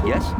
Yes?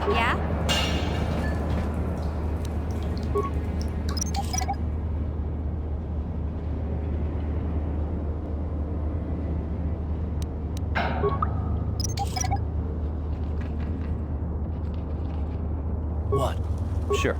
Yeah? What? Sure.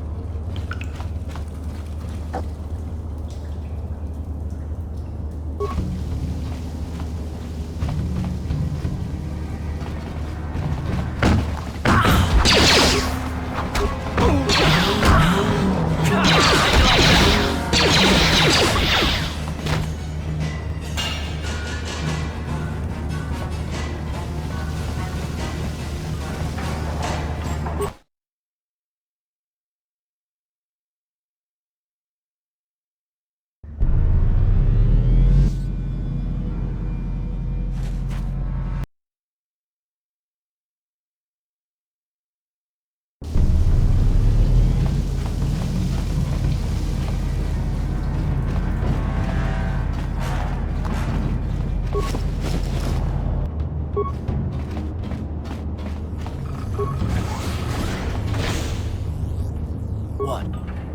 What?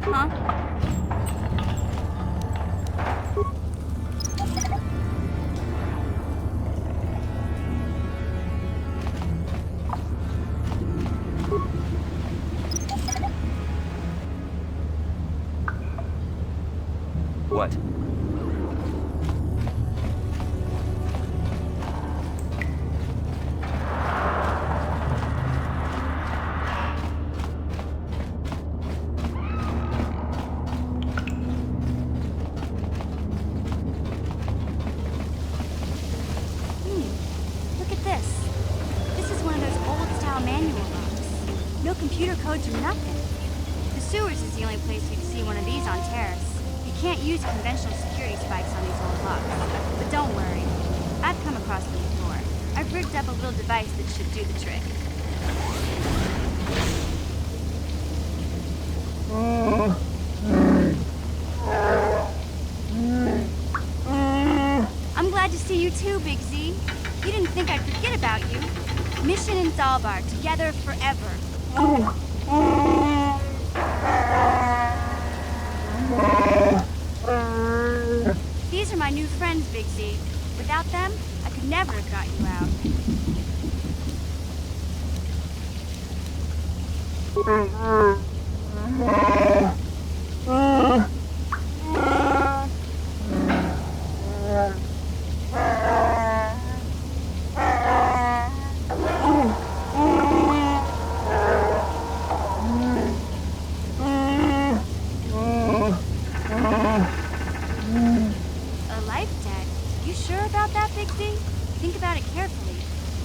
Huh? What? Look at this. This is one of those old-style manual locks. No computer codes or nothing. The sewers is the only place you'd see one of these on Terrace. You can't use conventional security spikes on these old locks. But don't worry. I've come across them before. I've rigged up a little device that should do the trick. I'm glad to see you too, Big Z. You didn't think I'd forget about you. Mission and Zalbar, together forever. These are my new friends, Big Z. Without them, I could never have got you out.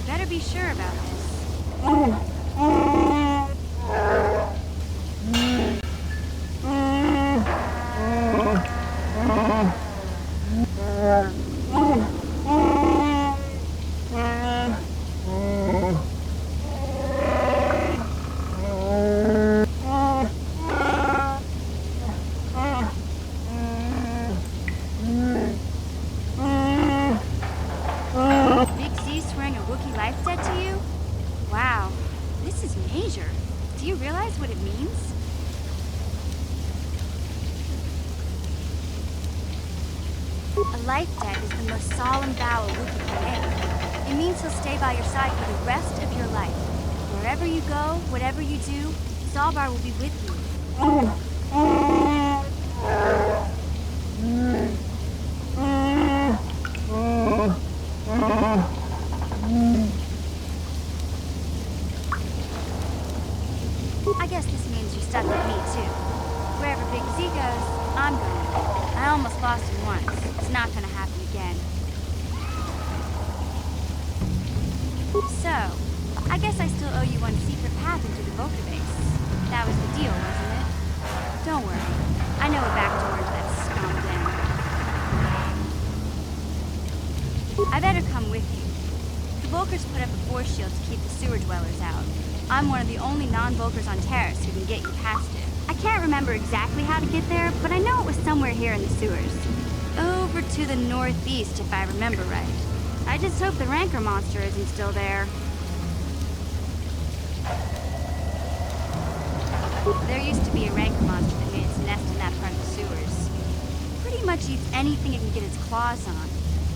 better be sure about this. Big Z swearing a Wookiee life debt to you? Wow, this is major. Do you realize what it means? A life debt is the most solemn vow a Wookiee can make. It means he'll stay by your side for the rest of your life. Wherever you go, whatever you do, Zaalbar will be with you. I guess this means you're stuck with me, too. Wherever Big Z goes, I'm going. I almost lost him once. It's not gonna happen again. So, I guess I still owe you one secret path into the Vulcan base. That was the deal, wasn't it? Don't worry. I know a back door to that scum den. I better come with you. The Vulkars put up a force shield to keep the sewer dwellers out. I'm one of the only non-Vulkars on Terrace who can get you past it. I can't remember exactly how to get there, but I know it was somewhere here in the sewers. Over to the northeast, if I remember right. I just hope the Rancor monster isn't still there. There used to be a Rancor monster that made its nest in that part of the sewers. Pretty much eats anything it can get its claws on.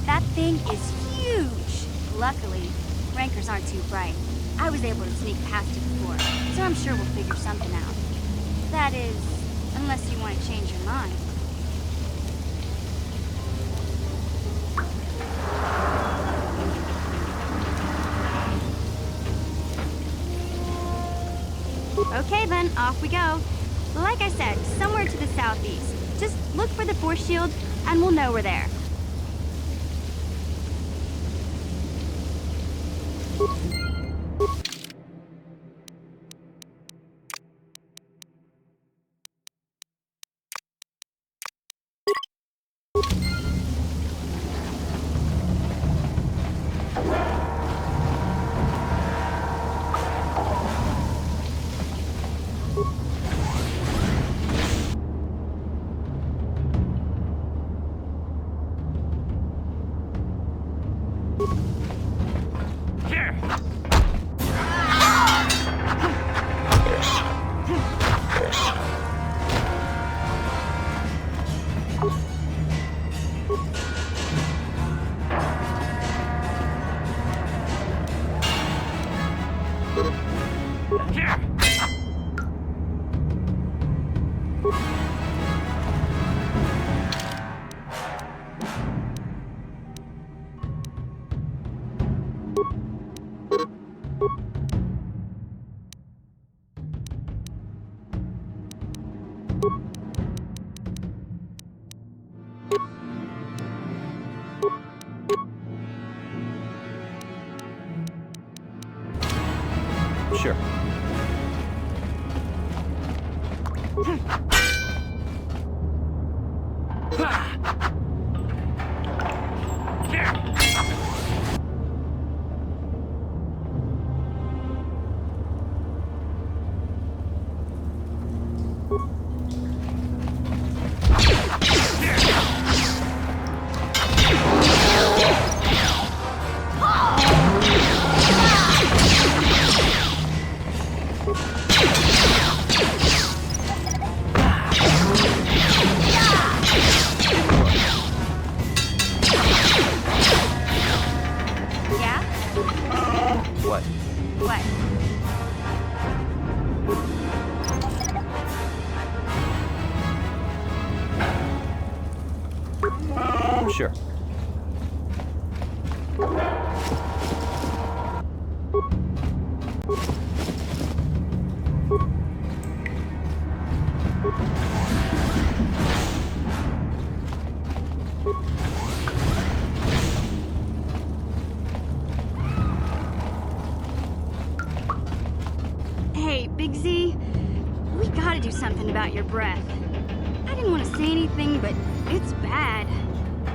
That thing is huge! Luckily, Rancors aren't too bright. I was able to sneak past it before, so I'm sure we'll figure something out. That is, unless you want to change your mind. Okay then, off we go. Like I said, somewhere to the southeast. Just look for the force shield, and we'll know we're there. Sure. What? What? Sure. Big Z. We gotta do something about your breath. I didn't want to say anything, but it's bad.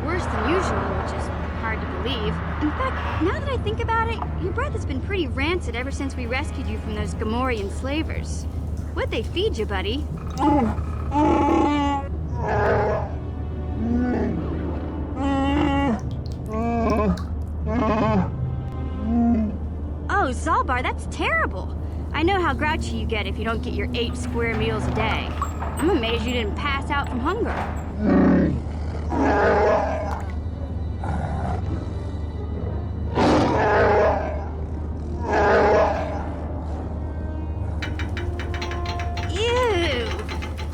Worse than usual, which is hard to believe. In fact, now that I think about it, your breath has been pretty rancid ever since we rescued you from those Gamorrean slavers. What'd they feed you, buddy? Oh, Zalbar, that's terrible. I know how grouchy you get if you don't get your 8 square meals a day. I'm amazed you didn't pass out from hunger. Ew!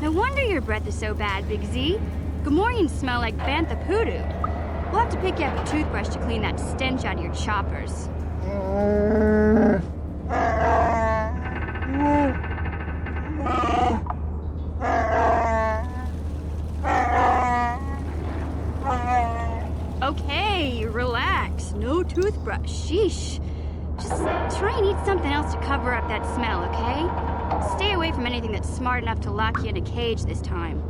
No wonder your breath is so bad, Big Z. Gamorreans smell like bantha poodoo. We'll have to pick you up a toothbrush to clean that stench out of your choppers. Okay, relax. No toothbrush. Sheesh. Just try and eat something else to cover up that smell, okay? Stay away from anything that's smart enough to lock you in a cage this time.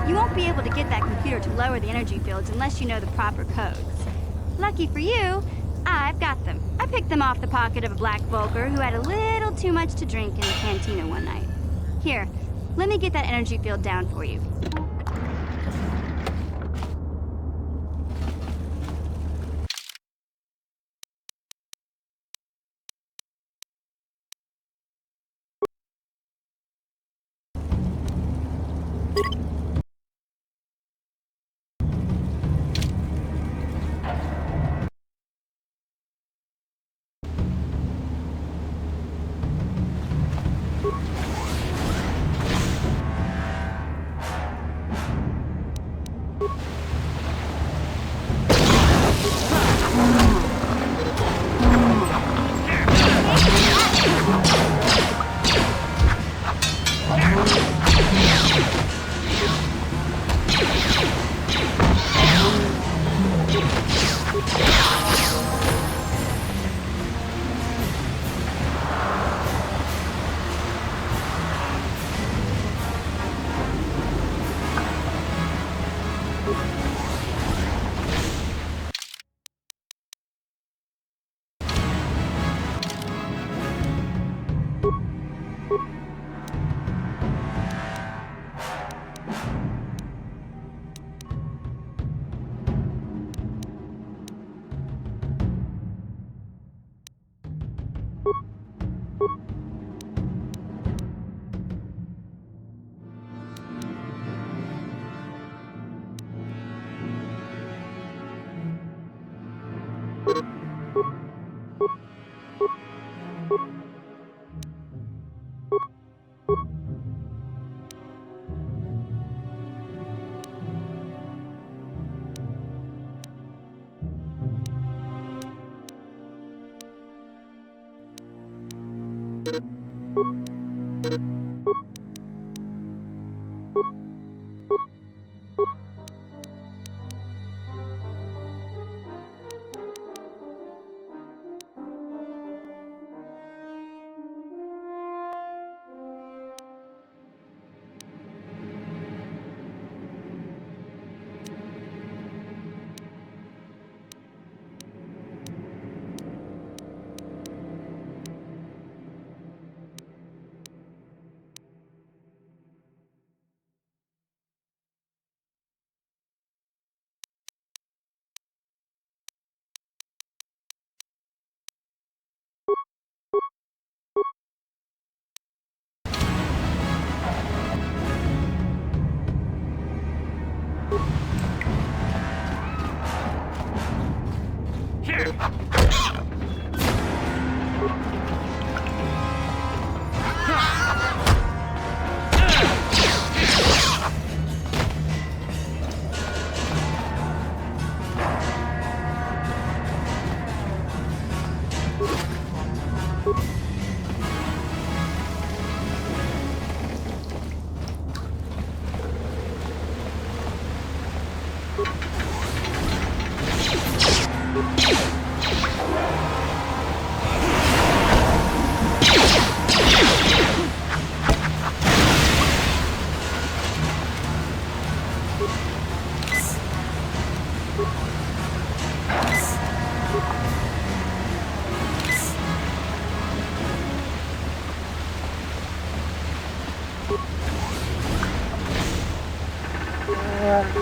You won't be able to get that computer to lower the energy fields unless you know the proper codes. Lucky for you, I've got them. I picked them off the pocket of a black Vulgar who had a little too much to drink in the cantina one night. Here, let me get that energy field down for you.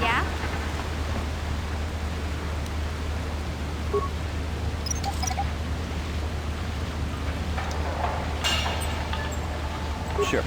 Yeah? Sure.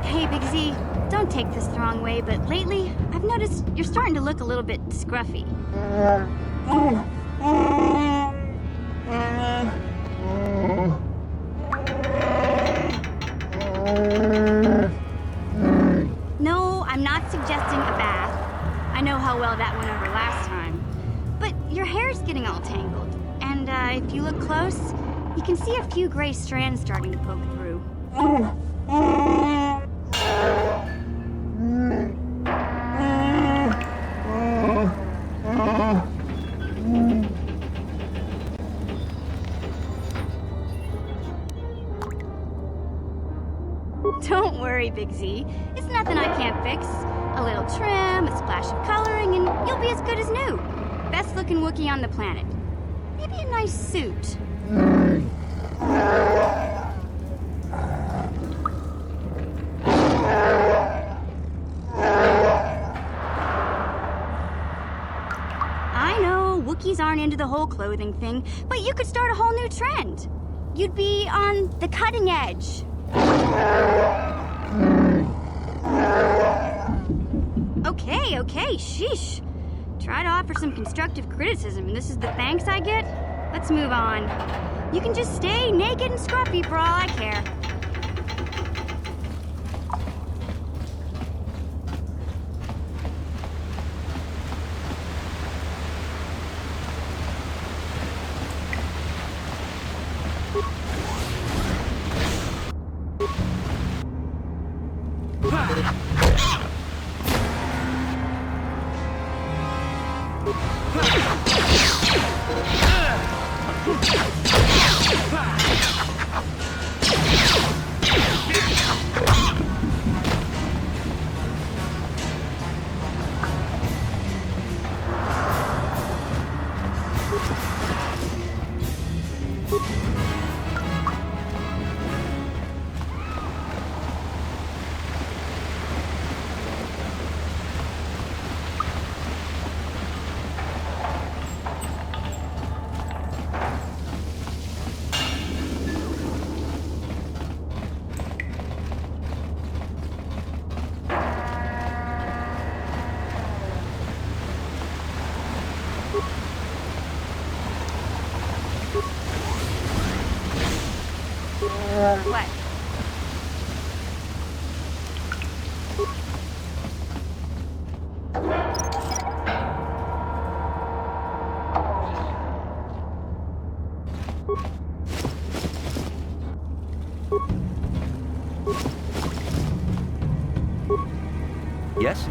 Hey, Big Z, don't take this the wrong way, but lately, I've noticed you're starting to look a little bit scruffy. No, I'm not suggesting a bath. I know how well that went over last time. But your hair's getting all tangled, and if you look close, you can see a few gray strands starting to poke through. Don't worry, Big Z. It's nothing I can't fix. A little trim, a splash of coloring, and you'll be as good as new. Best looking Wookiee on the planet. Maybe a nice suit. I know, Wookiees aren't into the whole clothing thing, but you could start a whole new trend. You'd be on the cutting edge. Okay, sheesh. Try to offer some constructive criticism, and this is the thanks I get? Let's move on. You can just stay naked and scruffy for all I care. What? Yes?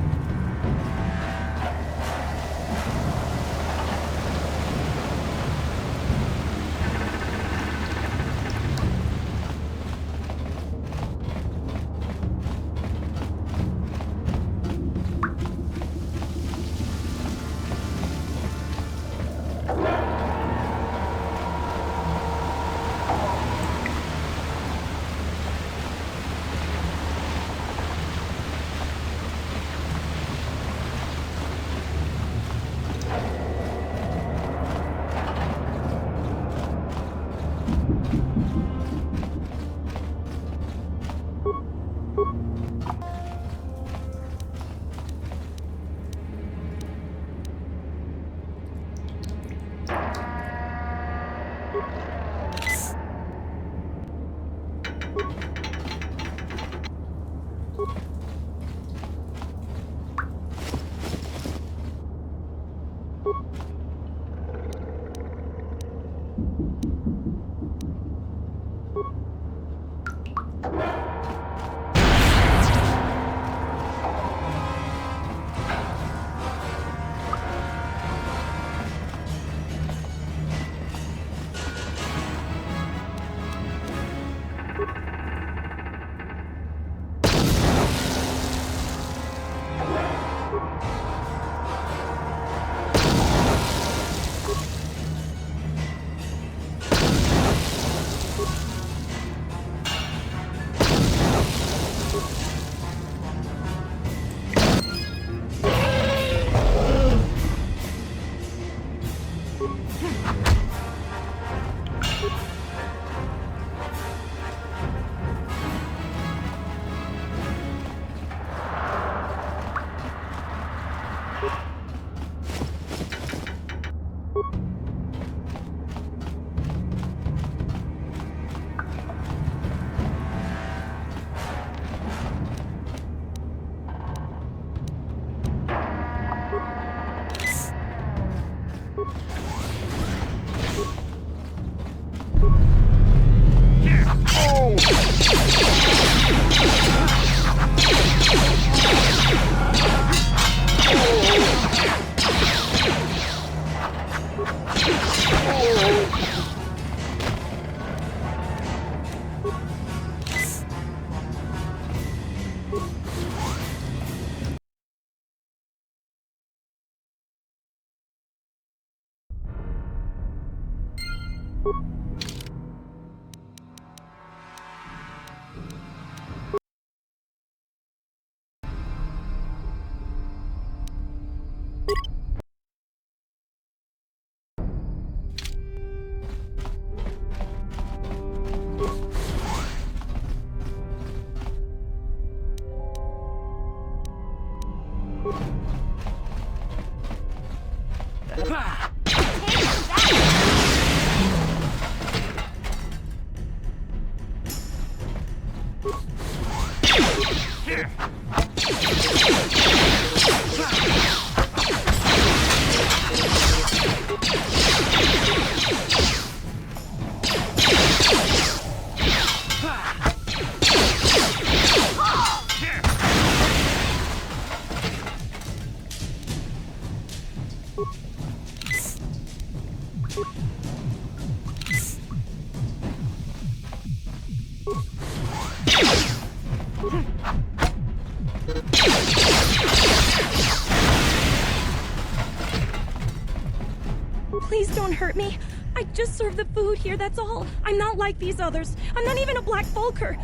Please don't hurt me. I just serve the food here, that's all. I'm not like these others. I'm not even a Black Vulker.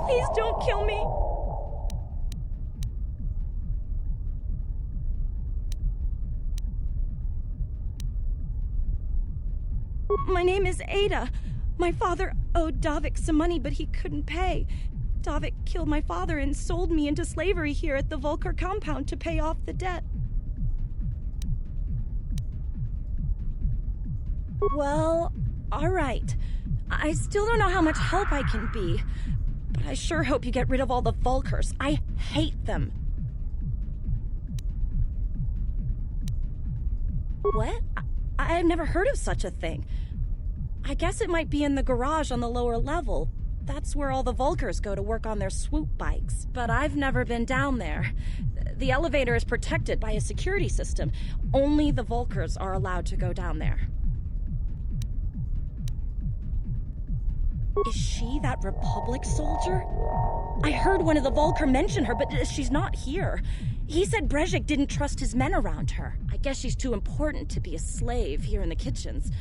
Please don't kill me. My name is Ada. My father owed Davik some money, but he couldn't pay. Davik killed my father and sold me into slavery here at the Vulker compound to pay off the debt. Well, all right. I still don't know how much help I can be, but I sure hope you get rid of all the Vulkers. I hate them. What? I've never heard of such a thing. I guess it might be in the garage on the lower level. That's where all the Vulkers go to work on their swoop bikes. But I've never been down there. The elevator is protected by a security system. Only the Vulkers are allowed to go down there. Is she that Republic soldier? I heard one of the Vulker mention her, but she's not here. He said Brejik didn't trust his men around her. I guess she's too important to be a slave here in the kitchens.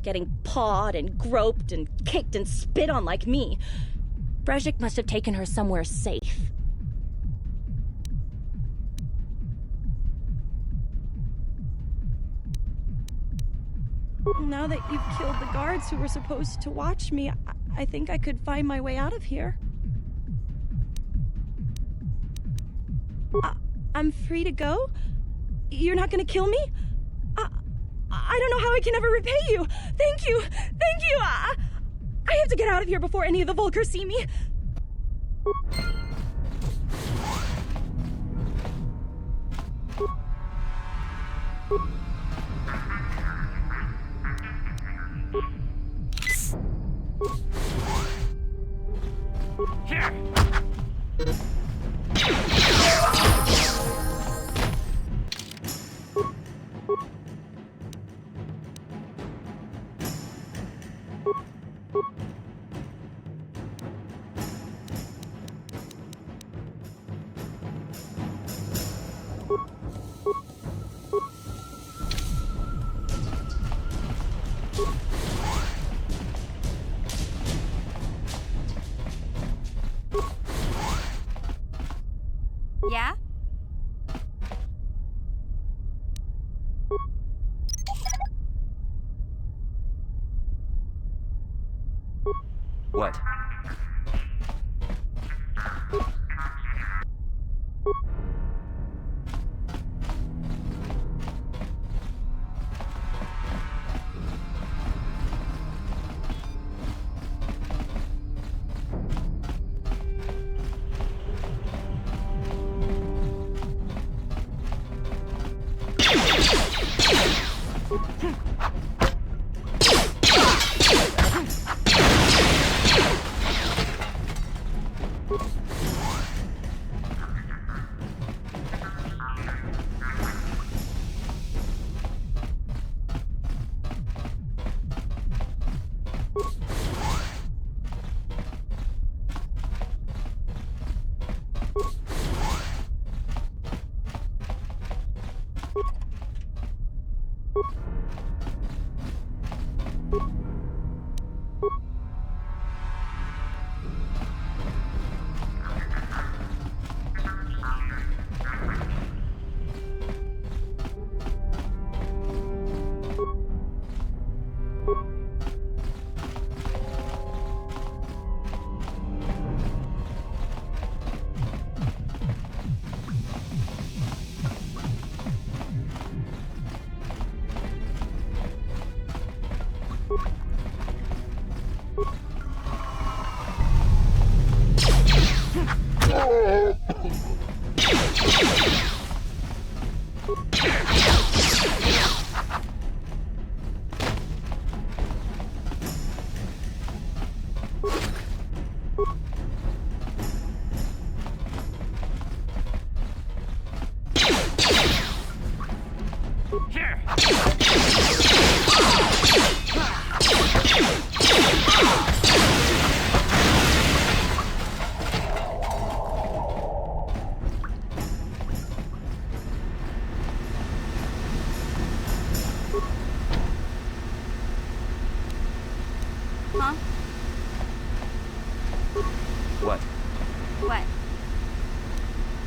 Getting pawed and groped and kicked and spit on like me. Brejik must have taken her somewhere safe. Now that you've killed the guards who were supposed to watch me, I think I could find my way out of here. I'm free to go? You're not gonna kill me? I don't know how I can ever repay you. Thank you. Thank you. I have to get out of here before any of the Vulkers see me. Yeah? What? Huh? What? What?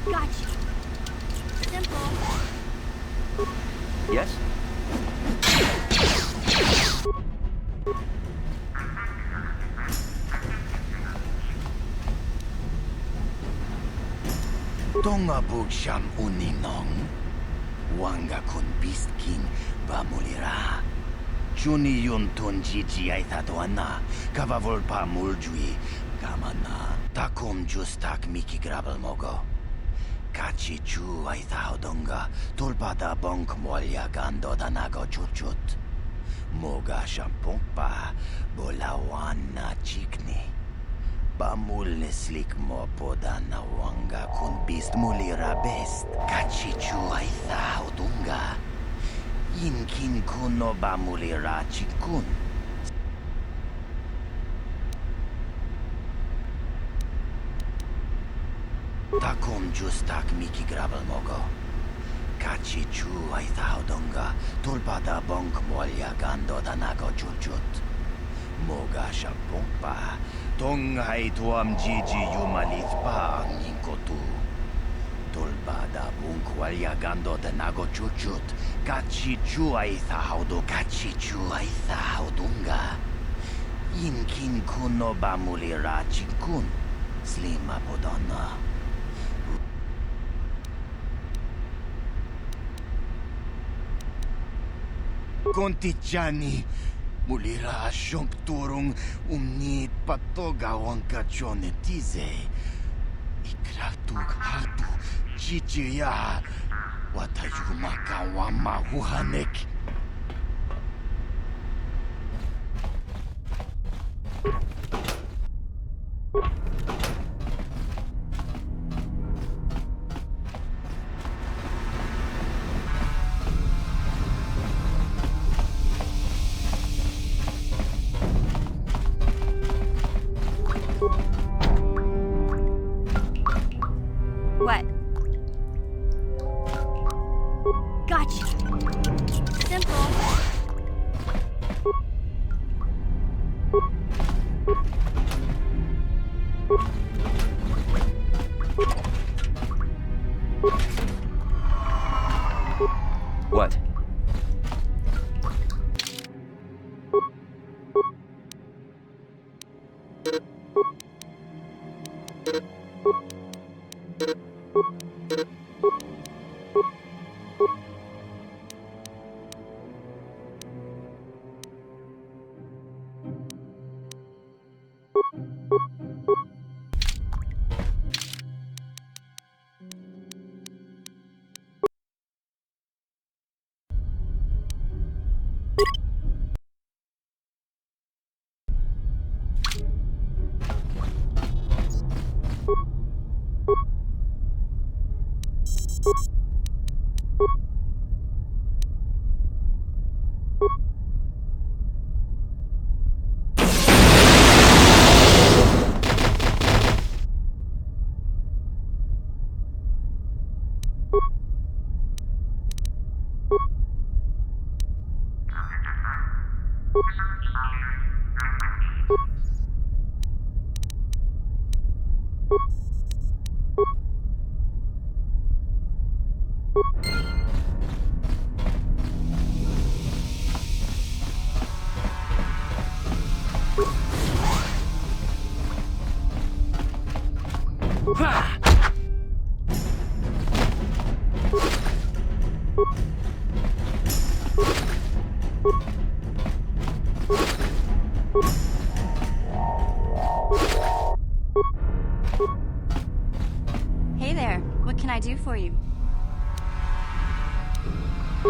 Gotcha. Simple. Yes? Tonga Bugsham Uninong, Wanga Kun Beast King Bamulira, Juni Yun Tunjiji Aitatuana, Kavavulpa Muljui, Kamana, Takum Justak Miki Grabel Mogo, Kachi Chu Aithaudonga, Tulpada Bonk Molya Gando Danago Chuchut, Moga Shampumpa, Bolawana Chikni. Bamul slik mo poda na wanga kun bist mulira best. Kachichu ay udunga. Yinkin kuno bamulira chikun. Takum justak miki grabel mogo. Kachichu ay udunga. Tulpada bonk molya gando danago chuchut. Moga shampumpa. Tonghay tuam jiji yumalit pa ang inkotu. Tulbada bunkwalya gando de nago chuchut. Kachichu ay thaudunga. Yinkin kuno bamulira chikun. Slima podona. Kontichani. Mulira asyong turong umni patogawang kachonetize. Ikratug hatu chichiya. Watayuma kawama huhanek. What? Gotcha. Simple. What? Ha!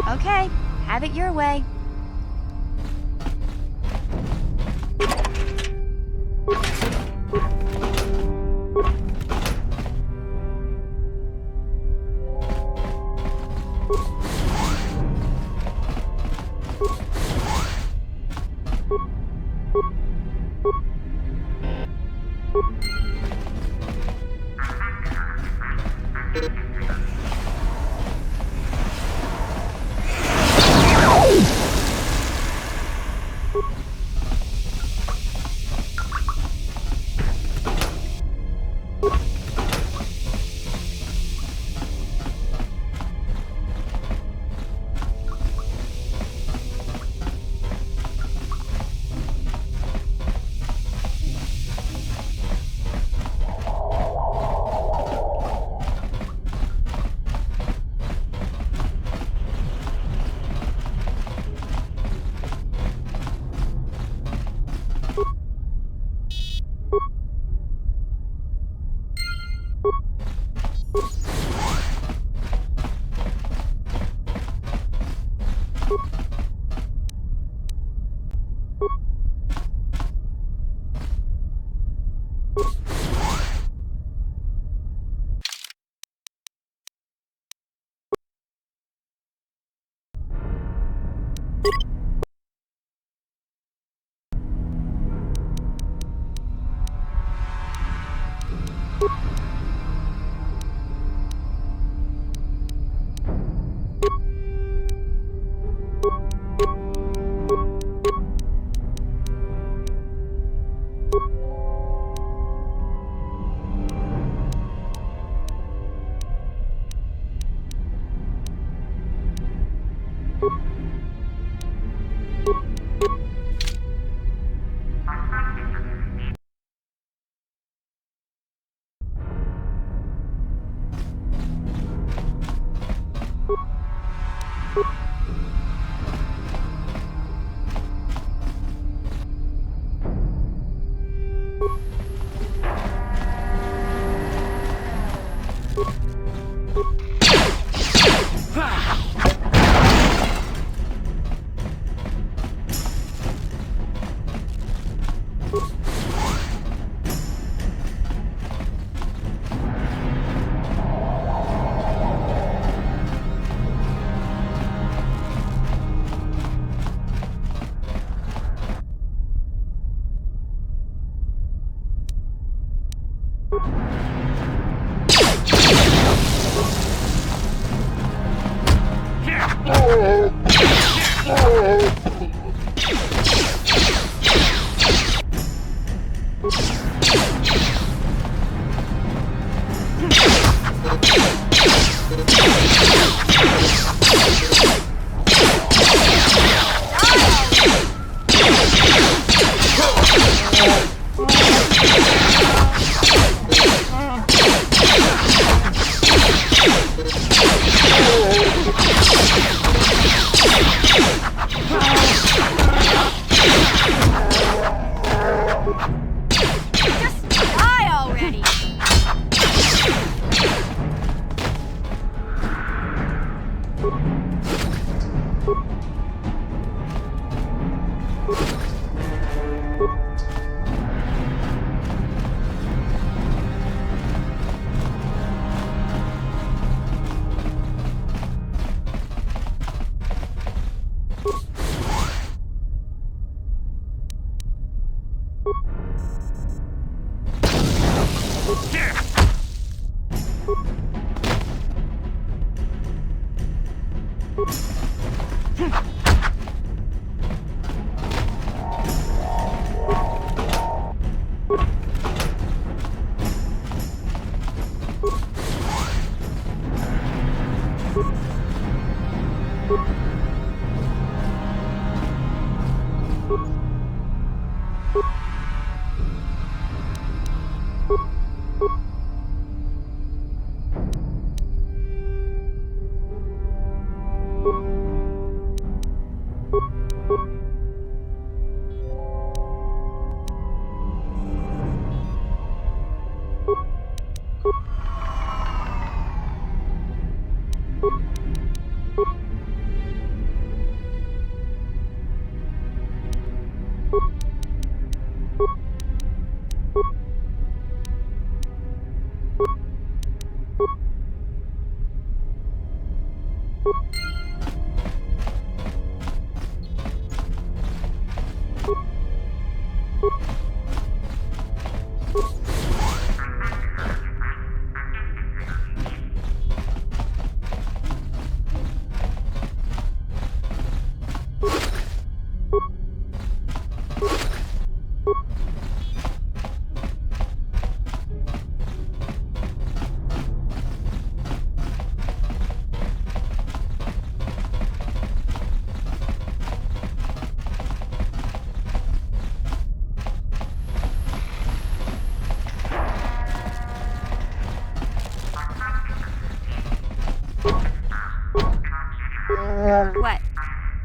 Okay, have it your way.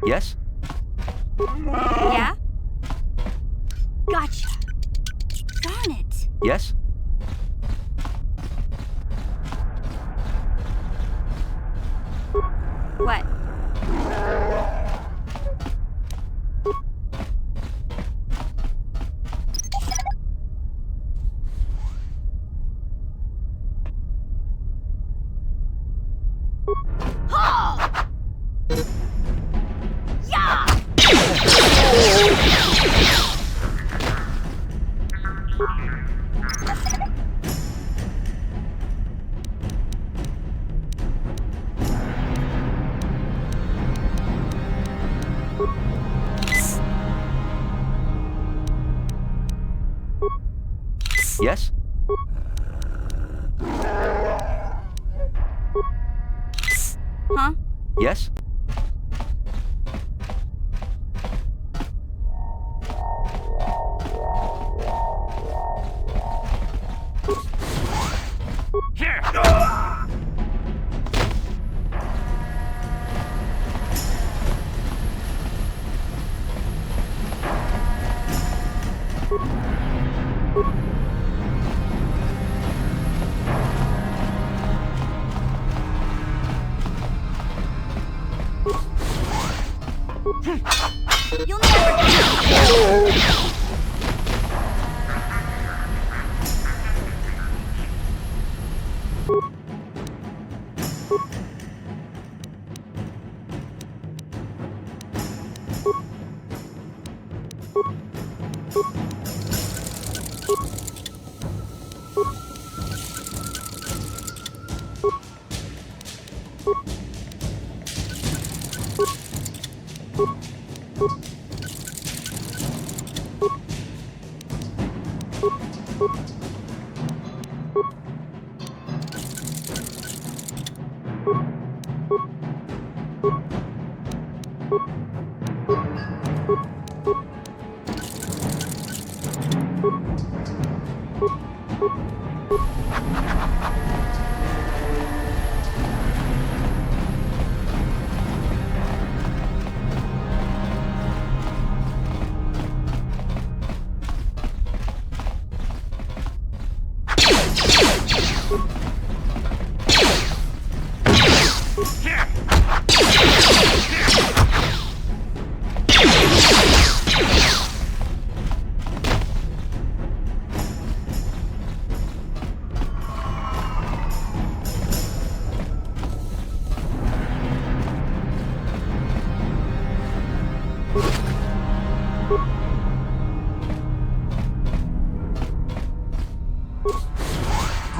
Yes? Yeah? Gotcha. Darn it. Yes? What? Yes? Huh? Yes? You'll never.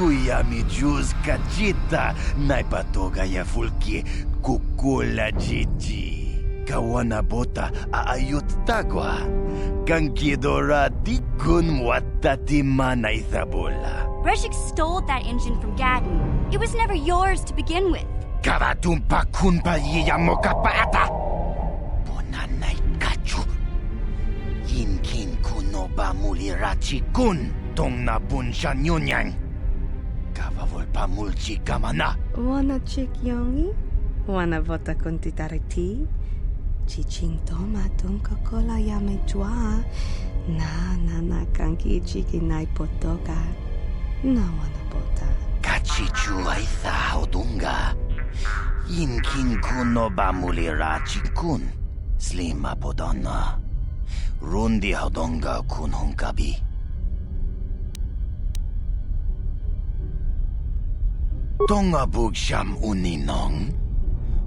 Kuya mi juz kajita naipatoga ya fulki kukula jiji. Kawana bota aayut tagwa. Kankidora dikun watatima na ithabola. Breshik stole that engine from Gadden. It was never yours to begin with. Karatumpa kunpa yiyamo kapata. Bonanay kachu. Yinkin kunoba mulirachi kun. Tong nabun siya nyunyang. Kavavol pamulchi kamana. Wanna chick yongi? Wanna vota con titariti? Chiching toma tunka kola yame jua. Na kanki chiki nai potoka. Na wanna bota. Kachichu aitha hodunga. Yinkin kuno ba mulirachi kun. Slima podonna. Rundi hodonga kun hunkabi. Tonga bugsham uninong.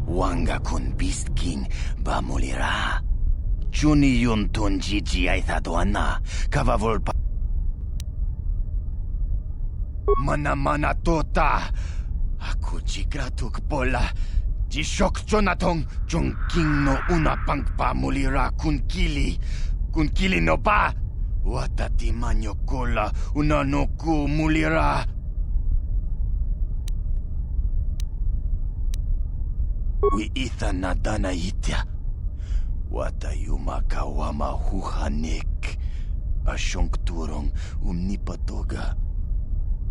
Wanga kun Beast King ba mulira. Chuni yun tun jiji aitha doana. Kavavol pa. Mana tota. Aku jigratuk pola. Jishok Jonatong chung king no una pang pa mulira kun kili. Kun kili no pa. Watati manyo kola una no ku mulira. Wi itha nadana itya. Watayuma kawama huhanek. Asyongturong umnipatoga.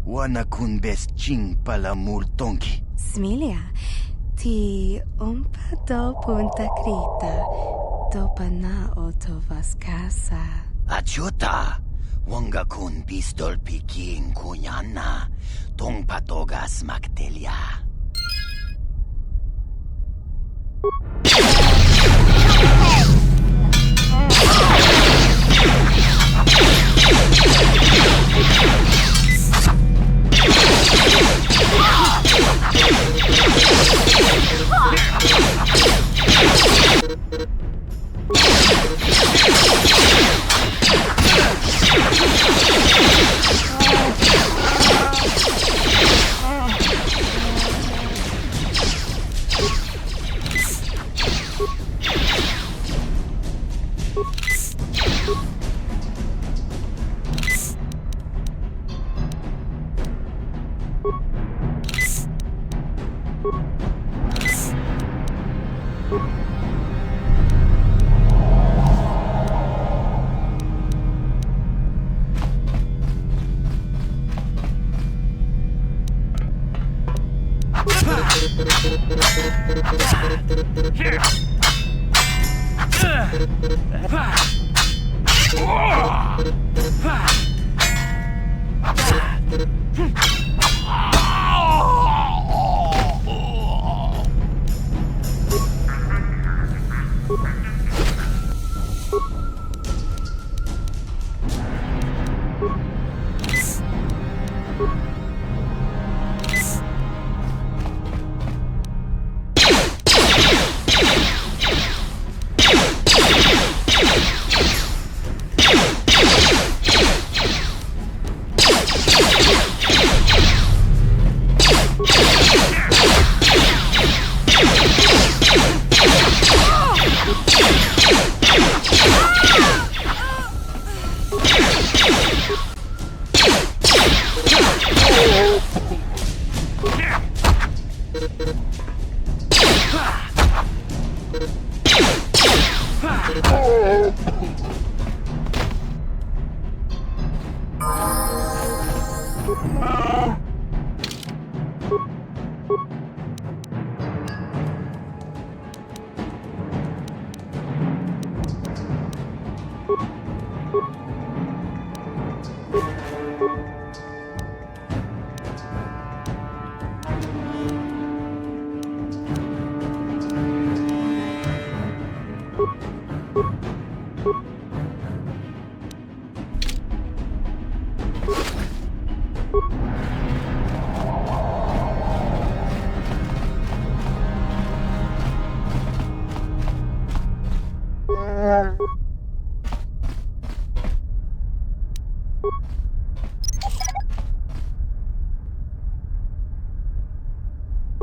Wana kun bes ching pala multongi. Smilia, Ti umpado punta krita, topa na oto vaskasa. Achuta, wanga kun pistol piking kunyana, tong patogas maktelia.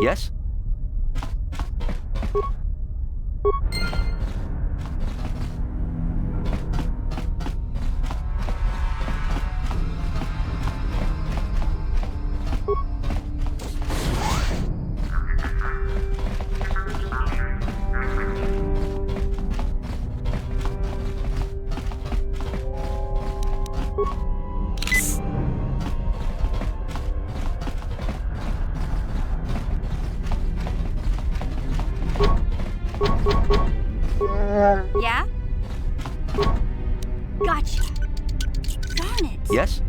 Yes? Yeah? Gotcha. Darn it. Yes?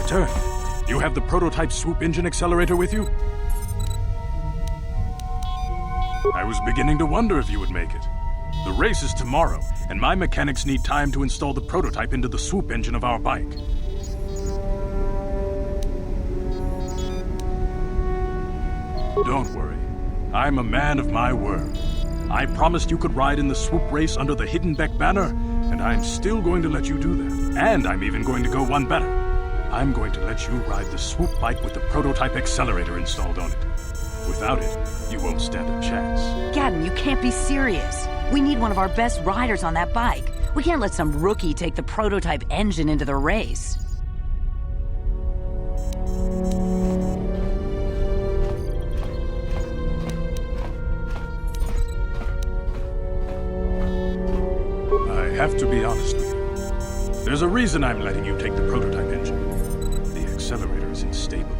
returned. You have the prototype swoop engine accelerator with you? I was beginning to wonder if you would make it. The race is tomorrow, and my mechanics need time to install the prototype into the swoop engine of our bike. Don't worry. I'm a man of my word. I promised you could ride in the swoop race under the Hiddenbeck banner, and I'm still going to let you do that. And I'm even going to go one better. I'm going to let you ride the swoop bike with the prototype accelerator installed on it. Without it, you won't stand a chance. Gadden, you can't be serious. We need one of our best riders on that bike. We can't let some rookie take the prototype engine into the race. I have to be honest with you. There's a reason I'm letting you take the prototype engine. The accelerator is unstable.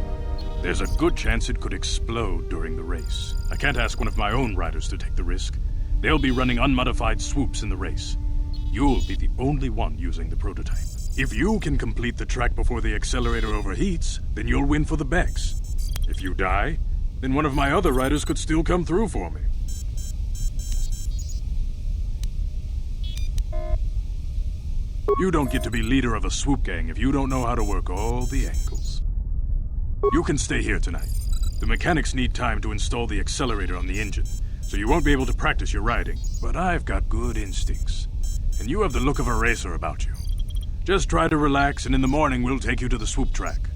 There's a good chance it could explode during the race. I can't ask one of my own riders to take the risk. They'll be running unmodified swoops in the race. You'll be the only one using the prototype. If you can complete the track before the accelerator overheats, then you'll win for the Becks. If you die, then one of my other riders could still come through for me. You don't get to be leader of a swoop gang if you don't know how to work all the angles. You can stay here tonight. The mechanics need time to install the accelerator on the engine, so you won't be able to practice your riding. But I've got good instincts, and you have the look of a racer about you. Just try to relax, and in the morning we'll take you to the swoop track.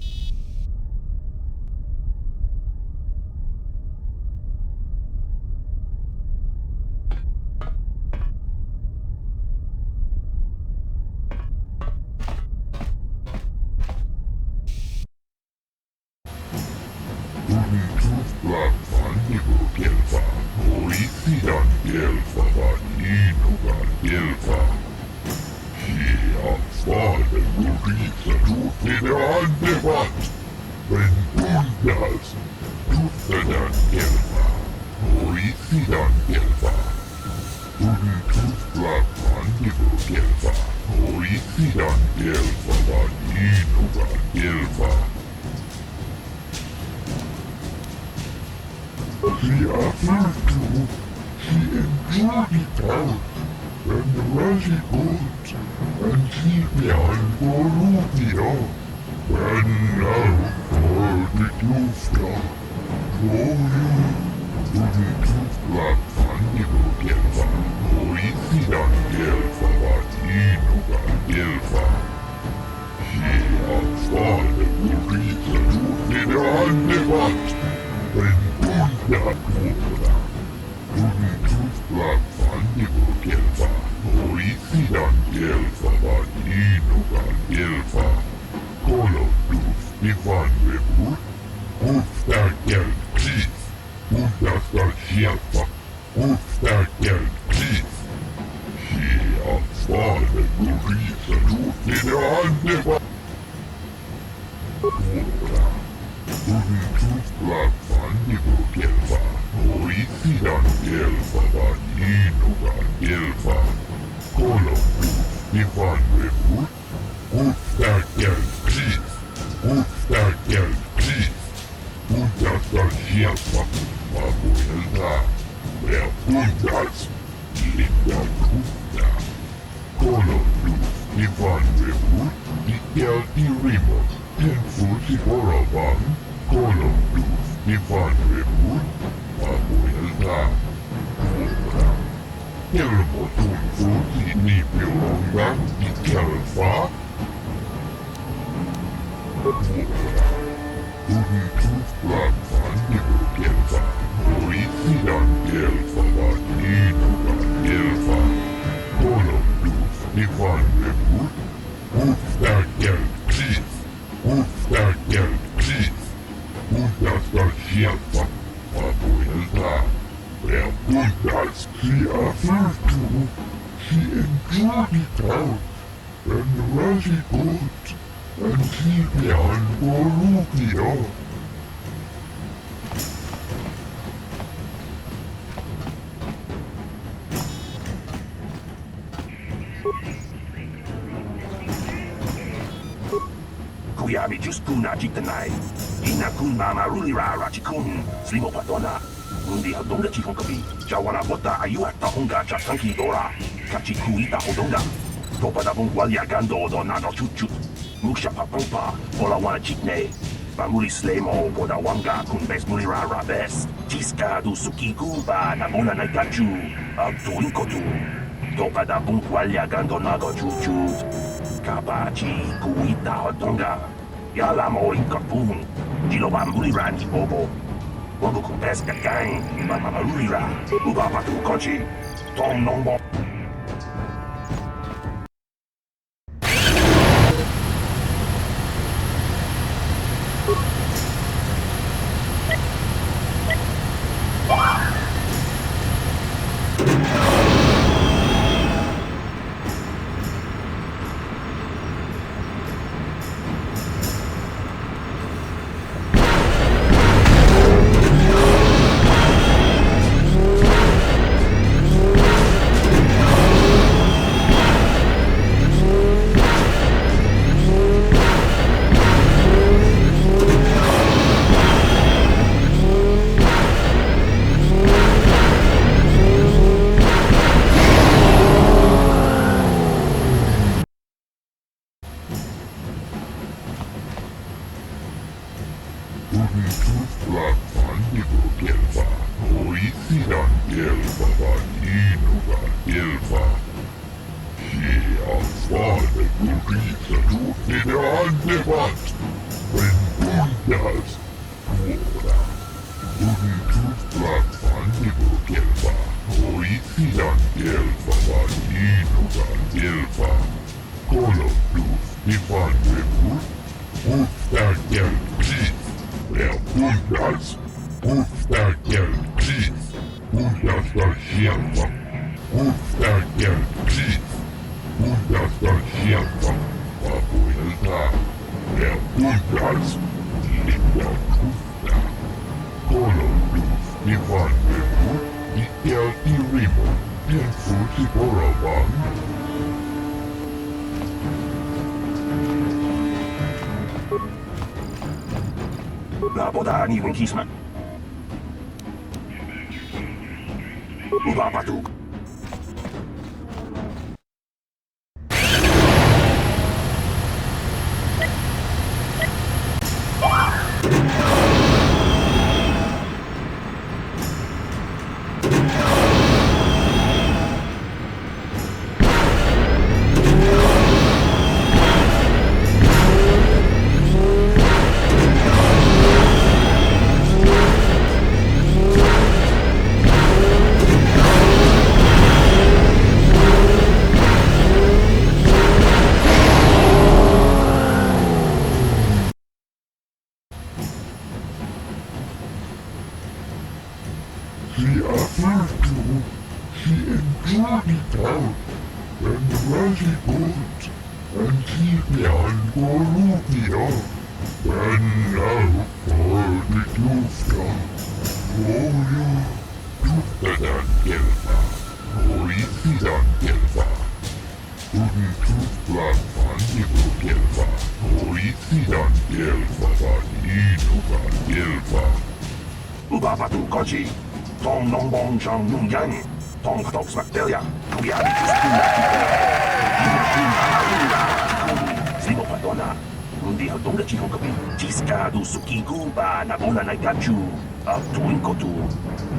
Kuyami Juskuna Jitanai. Inakun Mama Rulira Rachikun, Slimo Patona. Mundi Hadonga Chihonkabi, Jawana Bota Ayuata Honga Chatanki Dora, Kachikuita Hodonga. Topada Bungwalia Gando Donado Chuchut, Musha Papampa, Olawana Chikne. Bamuli Slemo, Bodawanga, Kunbes Mulira Rabes, Chiska du Suki Kumba, Namona Naikachu, Abtuinkotu. Topada Bungwalia Gando Nago Chuchut. Kabachi Kuita Hodonga. Yalamo Inkapun, Jilobambulira Nibobo. Wabuku Pesca Gang, Mamarulira, Ubabatu Kochi, Tom Nombo. Naboda ni Winkisman. Ubabatu. Ubabatu Kochi, Tom Nombong Chang Nung Yang, Tom Katok Smaktelia, Kuyami Juskuna Slimo Patona, Mundi Hadonga Chihonkabi, Chiska du Suki Kumba, Namona Naikachu, Abtuinkotu,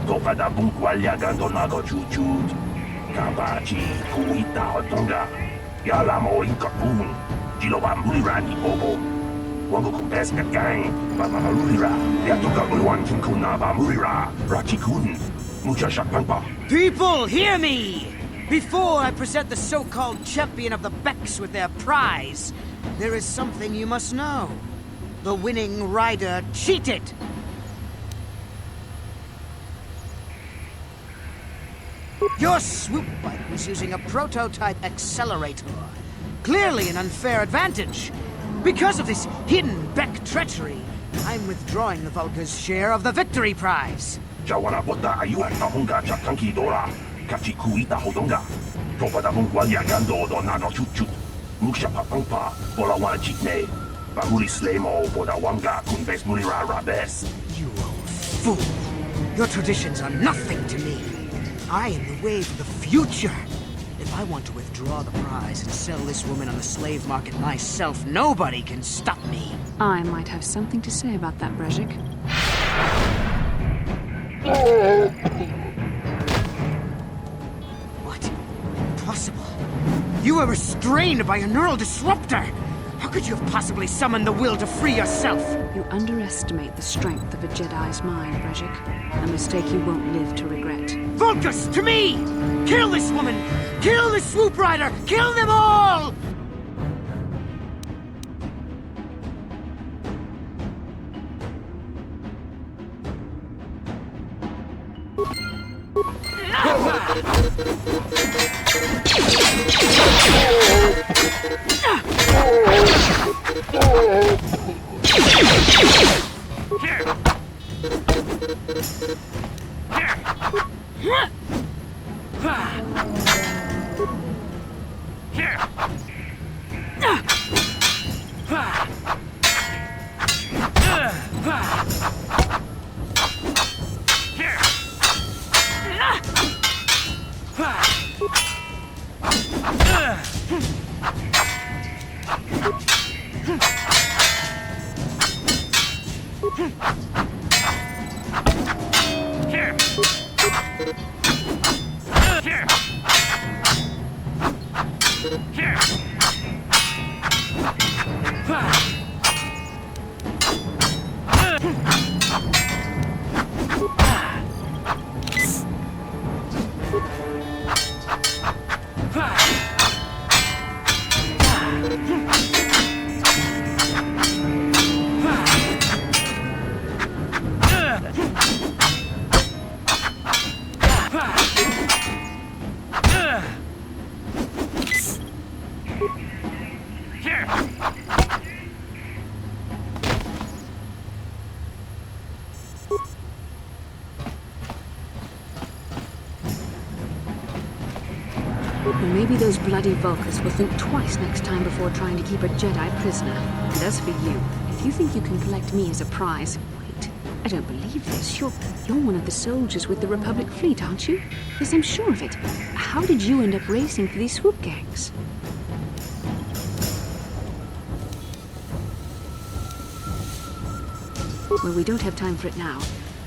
Topada Bungwalia Gando Nago Chuchut, Kabachi Kuita Hodonga, Yalamo Inkapun, Jilobambulira Nibobo. Wabuku Pesca Gang, Mamarulira, Yatoka Uluan Kinkuna Bamurira, Rachikun, Mucha Shakpampa. People, hear me! Before I present the so-called champion of the Becks with their prize, there is something you must know. The winning rider cheated! Your swoop bike was using a prototype accelerator. Clearly an unfair advantage. Because of this hidden Beck treachery, I'm withdrawing the Vulgar's share of the victory prize. Jawana Bota Ayuata Honga Chatanki Dora, Kachikuita Hodonga, Topada Bungwalia Gando Donado Chuchut, Musha Papampa, Olawana Chikne, Pamuli slemo podawanga kun bes mulira rabes. You old fool. Your traditions are nothing to me. I am the wave of the future. If I want to withdraw the prize and sell this woman on the slave market myself, nobody can stop me. I might have something to say about that, Brejik. What? Impossible. You were restrained by a neural disruptor. How could you have possibly summoned the will to free yourself? You underestimate the strength of a Jedi's mind, Brejik. A mistake you won't live to regret. Vulcus, to me! Kill this woman! Kill the Swoop Rider! Kill them all! Maybe those bloody Vulcans will think twice next time before trying to keep a Jedi prisoner. And as for you, if you think you can collect me as a prize... Wait, I don't believe this. You're one of the soldiers with the Republic fleet, aren't you? Yes, I'm sure of it. How did you end up racing for these swoop gangs? Well, we don't have time for it now.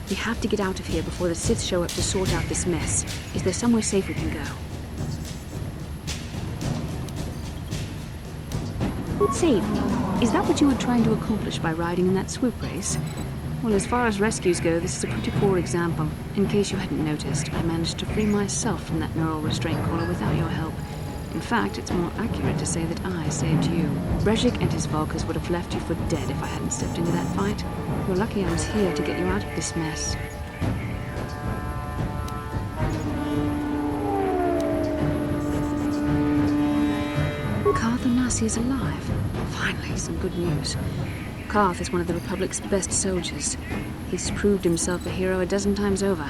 We have to get out of here before the Sith show up to sort out this mess. Is there somewhere safe we can go? Save me. Is that what you were trying to accomplish by riding in that swoop race? Well, as far as rescues go, this is a pretty poor example. In case you hadn't noticed, I managed to free myself from that neural restraint collar without your help. In fact, it's more accurate to say that I saved you. Brejik and his Vulcans would have left you for dead if I hadn't stepped into that fight. You're lucky I was here to get you out of this mess. Carth Onasi is alive. Finally, some good news. Carth is one of the Republic's best soldiers. He's proved himself a hero a dozen times over.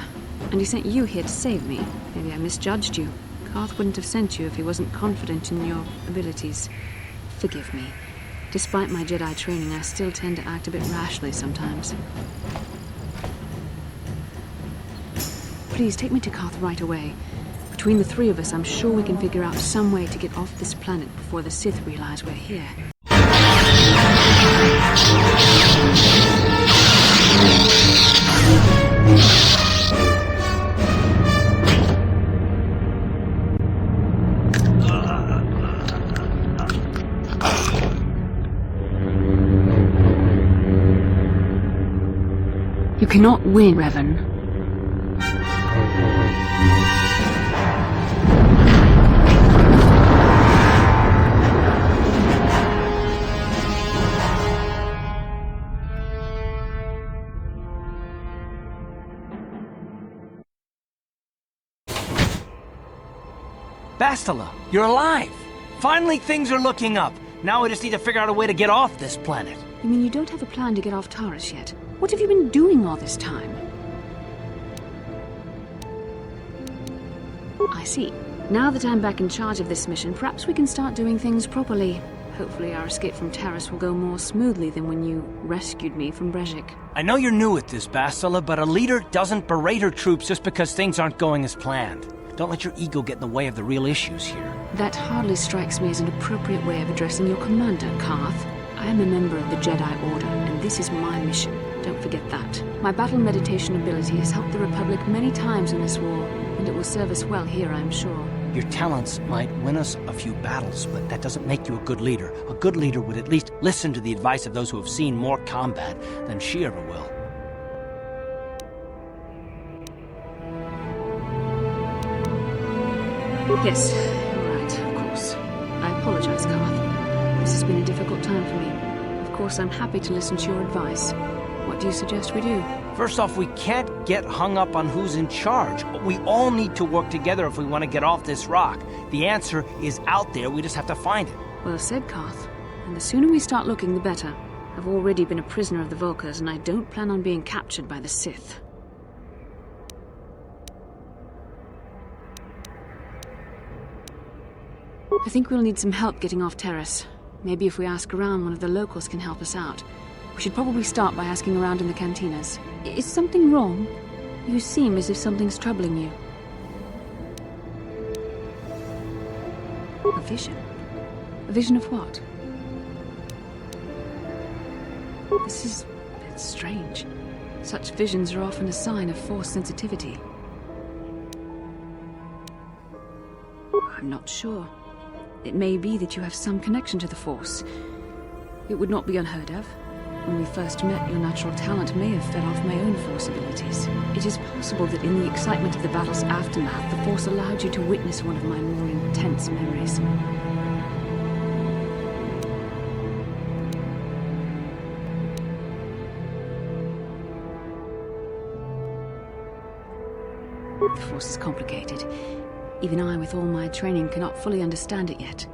And he sent you here to save me. Maybe I misjudged you. Carth wouldn't have sent you if he wasn't confident in your abilities. Forgive me. Despite my Jedi training, I still tend to act a bit rashly sometimes. Please take me to Carth right away. Between the three of us, I'm sure we can figure out some way to get off this planet before the Sith realize we're here. You cannot win, Revan. Bastila, you're alive! Finally, things are looking up. Now I just need to figure out a way to get off this planet. You mean you don't have a plan to get off Taris yet? What have you been doing all this time? I see. Now that I'm back in charge of this mission, perhaps we can start doing things properly. Hopefully our escape from Terrace will go more smoothly than when you rescued me from Brejik. I know you're new at this, Bastila, but a leader doesn't berate her troops just because things aren't going as planned. Don't let your ego get in the way of the real issues here. That hardly strikes me as an appropriate way of addressing your commander, Karth. I am a member of the Jedi Order, and this is my mission. Don't forget that. My battle meditation ability has helped the Republic many times in this war, and it will serve us well here, I'm sure. Your talents might win us a few battles, but that doesn't make you a good leader. A good leader would at least listen to the advice of those who have seen more combat than she ever will. Yes, you're right, of course. I apologize, Karth. This has been a difficult time for me. Of course, I'm happy to listen to your advice. What do you suggest we do? First off, we can't get hung up on who's in charge. We all need to work together if we want to get off this rock. The answer is out there, we just have to find it. Well said, Karth. And the sooner we start looking, the better. I've already been a prisoner of the Vulkars, and I don't plan on being captured by the Sith. I think we'll need some help getting off Terrace. Maybe if we ask around, one of the locals can help us out. We should probably start by asking around in the cantinas. Is something wrong? You seem as if something's troubling you. A vision? A vision of what? This is a bit strange. Such visions are often a sign of force sensitivity. I'm not sure. It may be that you have some connection to the Force. It would not be unheard of. When we first met, your natural talent may have fed off my own Force abilities. It is possible that in the excitement of the battle's aftermath, the Force allowed you to witness one of my more intense memories. The Force is complicated. Even I, with all my training, cannot fully understand it yet.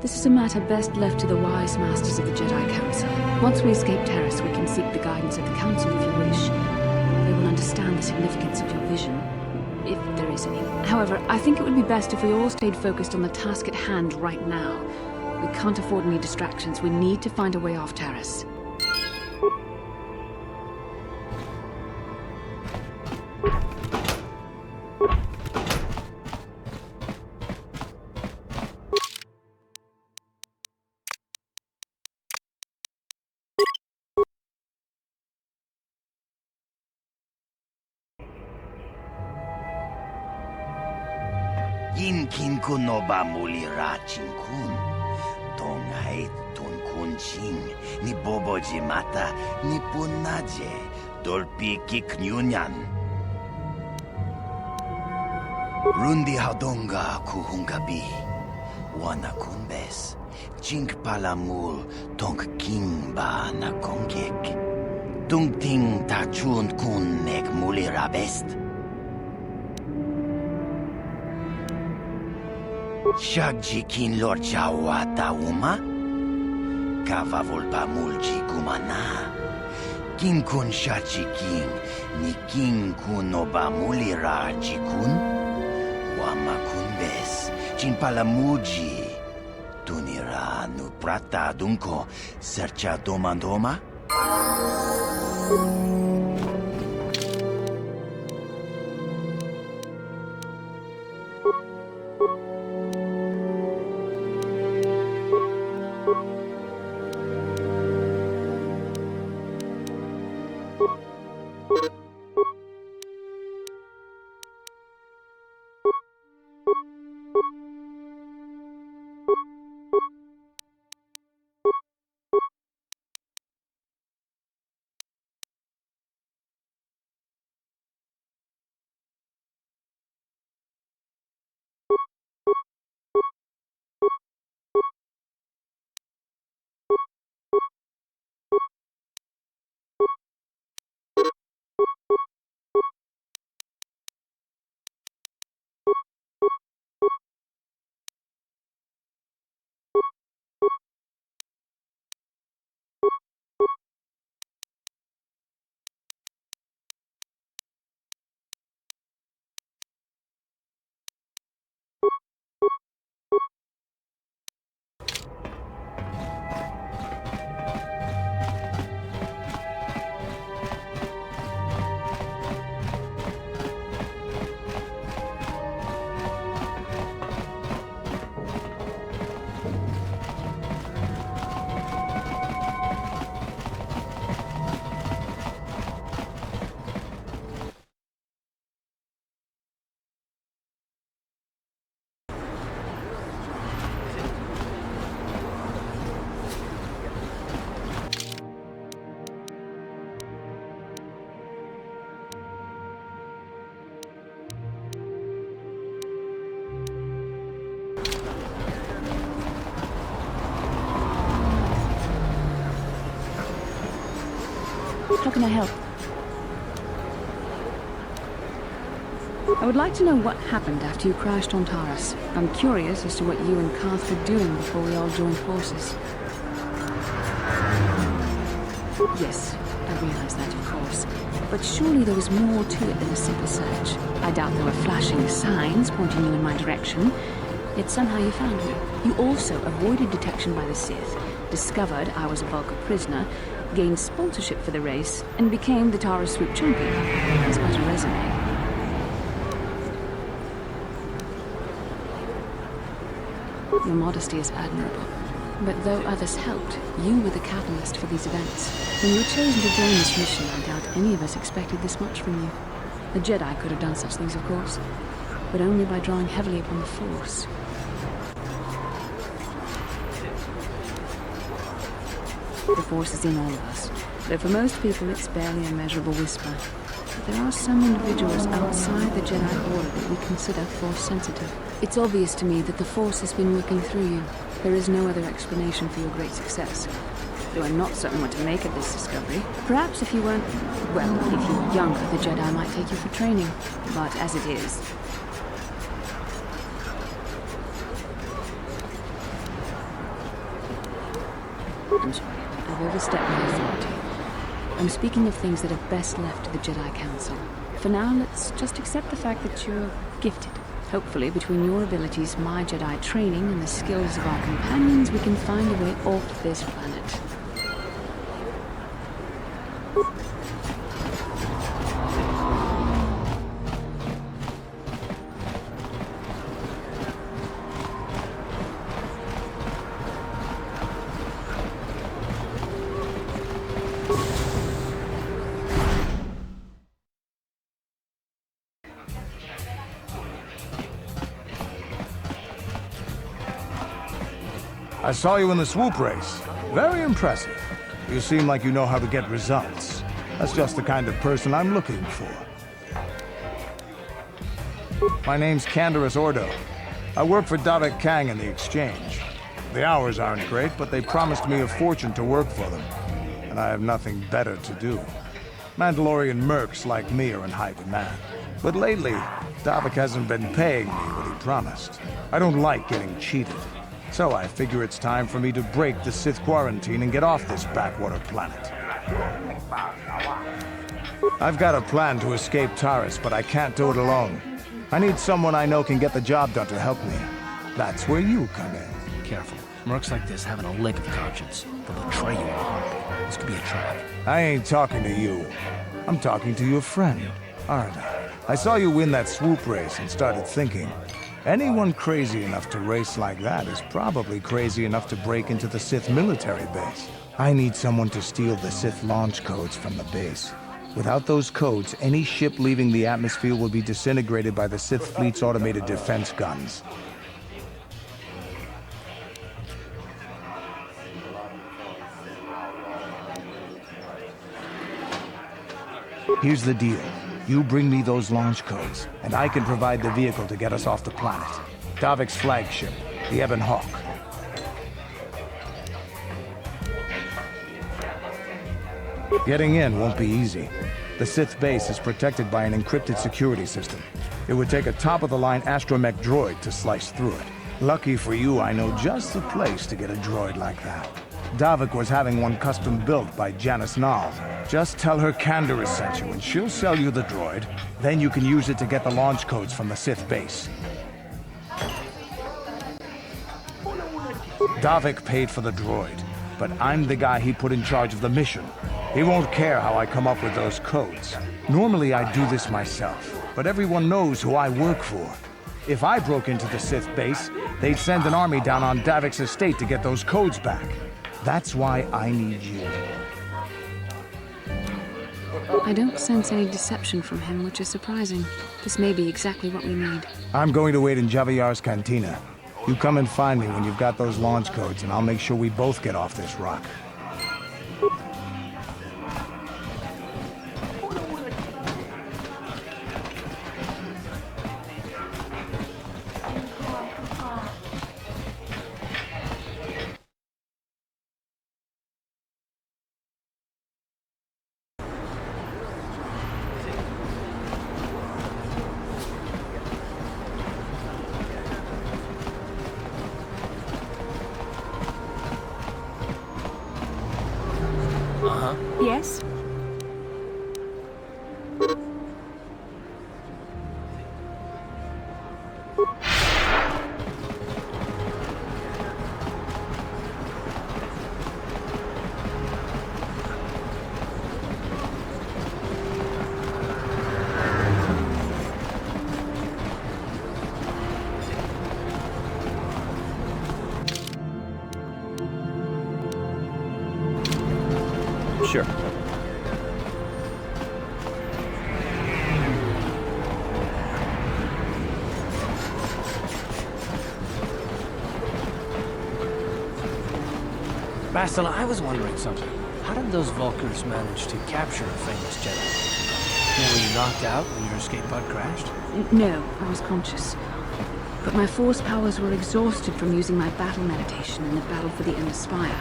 This is a matter best left to the wise masters of the Jedi Council. Once we escape Terrace, we can seek the guidance of the Council if you wish. They will understand the significance of your vision, if there is any. However, I think it would be best if we all stayed focused on the task at hand right now. We can't afford any distractions. We need to find a way off Terrace. Kin kunoba mulira chinkun. Tongait tun kunching. Ni boboji mata. Ni punaje. Dolpi kiknyunyan. Rundi hadonga kuhungabi. Wana kunbes. Chink palamul tong king ba na kongek. Tung ting tachun kun nek mulira best. Shagji kin lor chawa tauma? Kava volpa mulji gumana. Kin kun shachi king, ni king kun oba mulira jikun? Wama kun bes, chin palamuji. Tunira nu prata dunko, sercha domandoma? can I help? I would like to know what happened after you crashed on Taurus. I'm curious as to what you and Karth were doing before we all joined forces. Yes, I realize that, of course. But surely there was more to it than a simple search. I doubt there were flashing signs pointing you in my direction. Yet somehow you found me. You also avoided detection by the Sith, discovered I was a Vulcan prisoner, gained sponsorship for the race, and became the Taurus Swoop champion. That's quite a resume. Your modesty is admirable. But though others helped, you were the catalyst for these events. When you were chosen to join this mission, I doubt any of us expected this much from you. A Jedi could have done such things, of course, but only by drawing heavily upon the Force. The Force is in all of us, though for most people it's barely a measurable whisper. But there are some individuals outside the Jedi Order that we consider Force-sensitive. It's obvious to me that the Force has been working through you. There is no other explanation for your great success. Though I'm not certain what to make of this discovery. Perhaps if you weren't... well, if you were younger, the Jedi might take you for training. But as it is... I'm sorry. I've overstepped my authority. I'm speaking of things that are best left to the Jedi Council. For now, let's just accept the fact that you're gifted. Hopefully, between your abilities, my Jedi training, and the skills of our companions, we can find a way off this planet. I saw you in the swoop race. Very impressive. You seem like you know how to get results. That's just the kind of person I'm looking for. My name's Canderous Ordo. I work for Davik Kang in the Exchange. The hours aren't great, but they promised me a fortune to work for them. And I have nothing better to do. Mandalorian mercs like me are in high demand. But lately, Davik hasn't been paying me what he promised. I don't like getting cheated. So I figure it's time for me to break the Sith quarantine and get off this backwater planet. I've got a plan to escape Taurus, but I can't do it alone. I need someone I know can get the job done to help me. That's where you come in. Careful. Mercs like this haven't a lick of conscience. They'll betray you in a heartbeat. This could be a trap. I ain't talking to you. I'm talking to your friend, Arda. I saw you win that swoop race and started thinking, anyone crazy enough to race like that is probably crazy enough to break into the Sith military base. I need someone to steal the Sith launch codes from the base. Without those codes, any ship leaving the atmosphere will be disintegrated by the Sith fleet's automated defense guns. Here's the deal. You bring me those launch codes, and I can provide the vehicle to get us off the planet. Davik's flagship, the Ebon Hawk. Getting in won't be easy. The Sith base is protected by an encrypted security system. It would take a top-of-the-line astromech droid to slice through it. Lucky for you, I know just the place to get a droid like that. Davik was having one custom built by Janice Nall. Just tell her Canderous sent you, and she'll sell you the droid. Then you can use it to get the launch codes from the Sith base. Davik paid for the droid, but I'm the guy he put in charge of the mission. He won't care how I come up with those codes. Normally I do this myself, but everyone knows who I work for. If I broke into the Sith base, they'd send an army down on Davik's estate to get those codes back. That's why I need you. I don't sense any deception from him, which is surprising. This may be exactly what we need. I'm going to wait in Javiar's cantina. You come and find me when you've got those launch codes, and I'll make sure we both get off this rock. Sure. Bastila, I was wondering something. How did those Vulkars manage to capture a famous Jedi? Were you knocked out when your escape pod crashed? No, I was conscious. But my force powers were exhausted from using my battle meditation in the battle for the Ender Spire.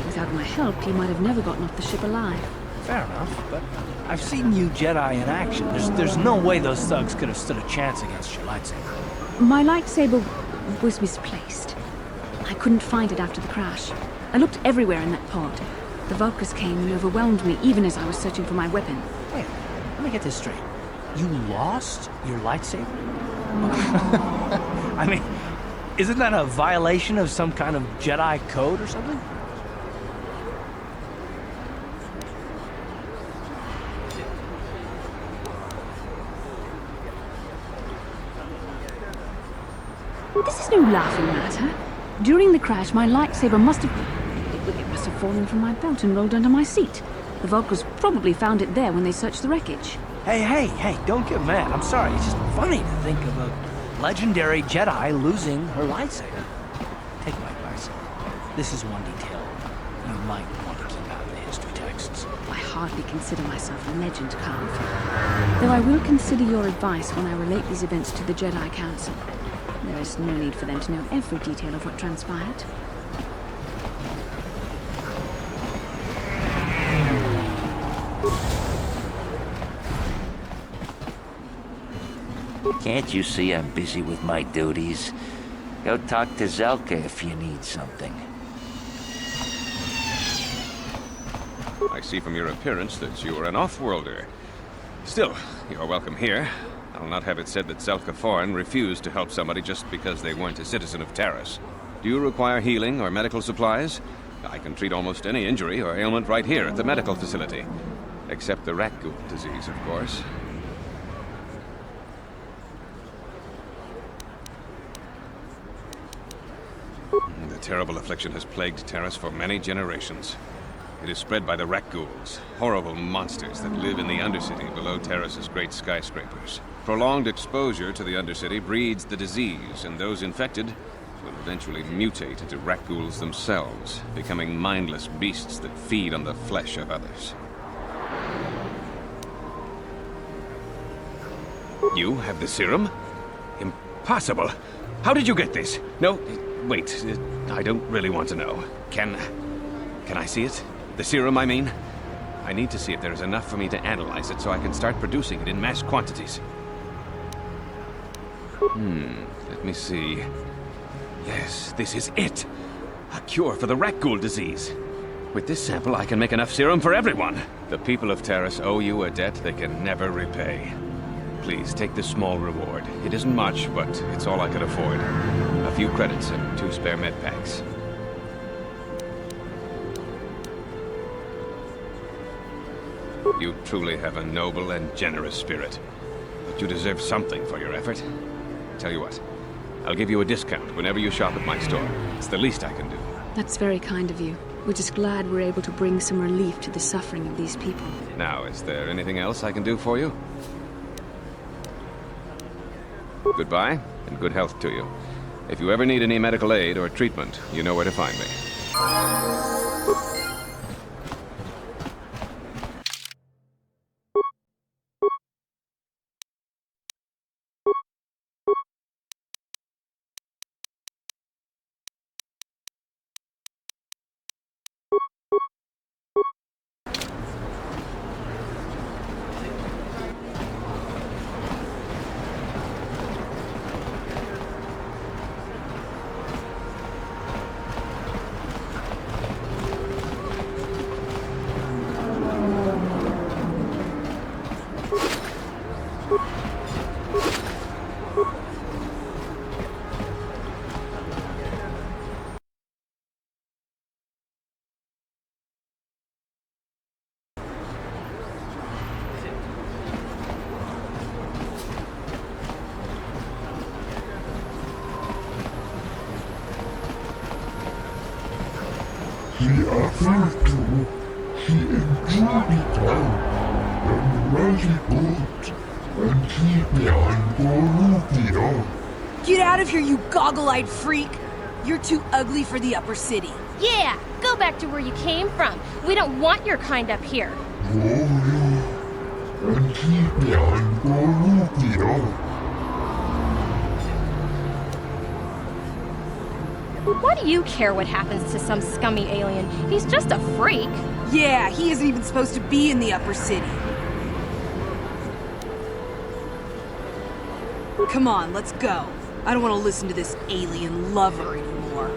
Without my help, you might have never gotten off the ship alive. Fair enough, but I've seen you Jedi in action. There's no way those thugs could have stood a chance against your lightsaber. My lightsaber was misplaced. I couldn't find it after the crash. I looked everywhere in that pod. The Vulkars came and overwhelmed me even as I was searching for my weapon. Wait, let me get this straight. You lost your lightsaber? I mean, isn't that a violation of some kind of Jedi code or something? This is no laughing matter. During the crash, my lightsaber must have fallen from my belt and rolled under my seat. The Vulkars probably found it there when they searched the wreckage. Hey, don't get mad. I'm sorry. It's just funny to think of a legendary Jedi losing her lightsaber. Take my advice. This is one detail you might want to keep out of the history texts. I hardly consider myself a legend, Carl. Though I will consider your advice when I relate these events to the Jedi Council. There is no need for them to know every detail of what transpired. Can't you see I'm busy with my duties? Go talk to Zelka if you need something. I see from your appearance that you are an off-worlder. Still, you're welcome here. I'll not have it said that Zelka Forn refused to help somebody just because they weren't a citizen of Taris. Do you require healing or medical supplies? I can treat almost any injury or ailment right here at the medical facility. Except the rat ghoul disease, of course. The terrible affliction has plagued Taris for many generations. It is spread by the rat ghouls, horrible monsters that live in the Undercity below Taris's great skyscrapers. Prolonged exposure to the Undercity breeds the disease, and those infected will eventually mutate into rat ghouls themselves, becoming mindless beasts that feed on the flesh of others. You have the serum? Impossible! How did you get this? No, wait, I don't really want to know. Can I see it? The serum, I mean? I need to see if there is enough for me to analyze it so I can start producing it in mass quantities. Let me see. Yes, this is it. A cure for the rat ghoul disease. With this sample, I can make enough serum for everyone. The people of Taris owe you a debt they can never repay. Please, take this small reward. It isn't much, but it's all I could afford. A few credits and 2 spare med packs. You truly have a noble and generous spirit. But you deserve something for your effort. Tell you what, I'll give you a discount whenever you shop at my store. It's the least I can do. That's very kind of you. We're just glad we're able to bring some relief to the suffering of these people. Now, is there anything else I can do for you? Goodbye, and good health to you. If you ever need any medical aid or treatment, you know where to find me. He offered to. He enjoyed it all. And really good. And he behind Gorubio. Get out of here, you goggle-eyed freak! You're too ugly for the upper city. Yeah, go back to where you came from. We don't want your kind up here. Glory. And he behind Gorubio. Why do you care what happens to some scummy alien? He's just a freak. Yeah, he isn't even supposed to be in the upper city. Come on, let's go. I don't want to listen to this alien lover anymore.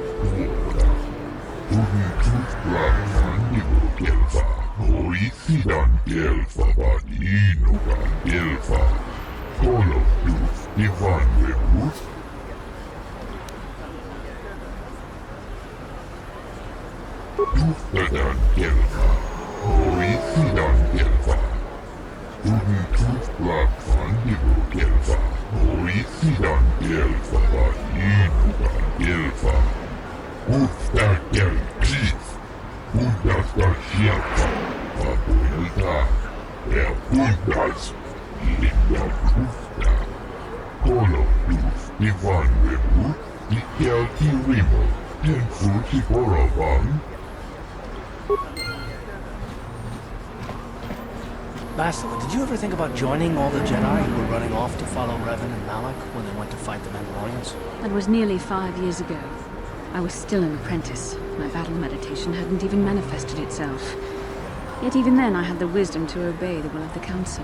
Bastila, did you ever think about joining all the Jedi who were running off to follow Revan and Malak when they went to fight the Mandalorians? That was nearly 5 years ago. I was still an apprentice. My battle meditation hadn't even manifested itself. Yet even then I had the wisdom to obey the will of the Council.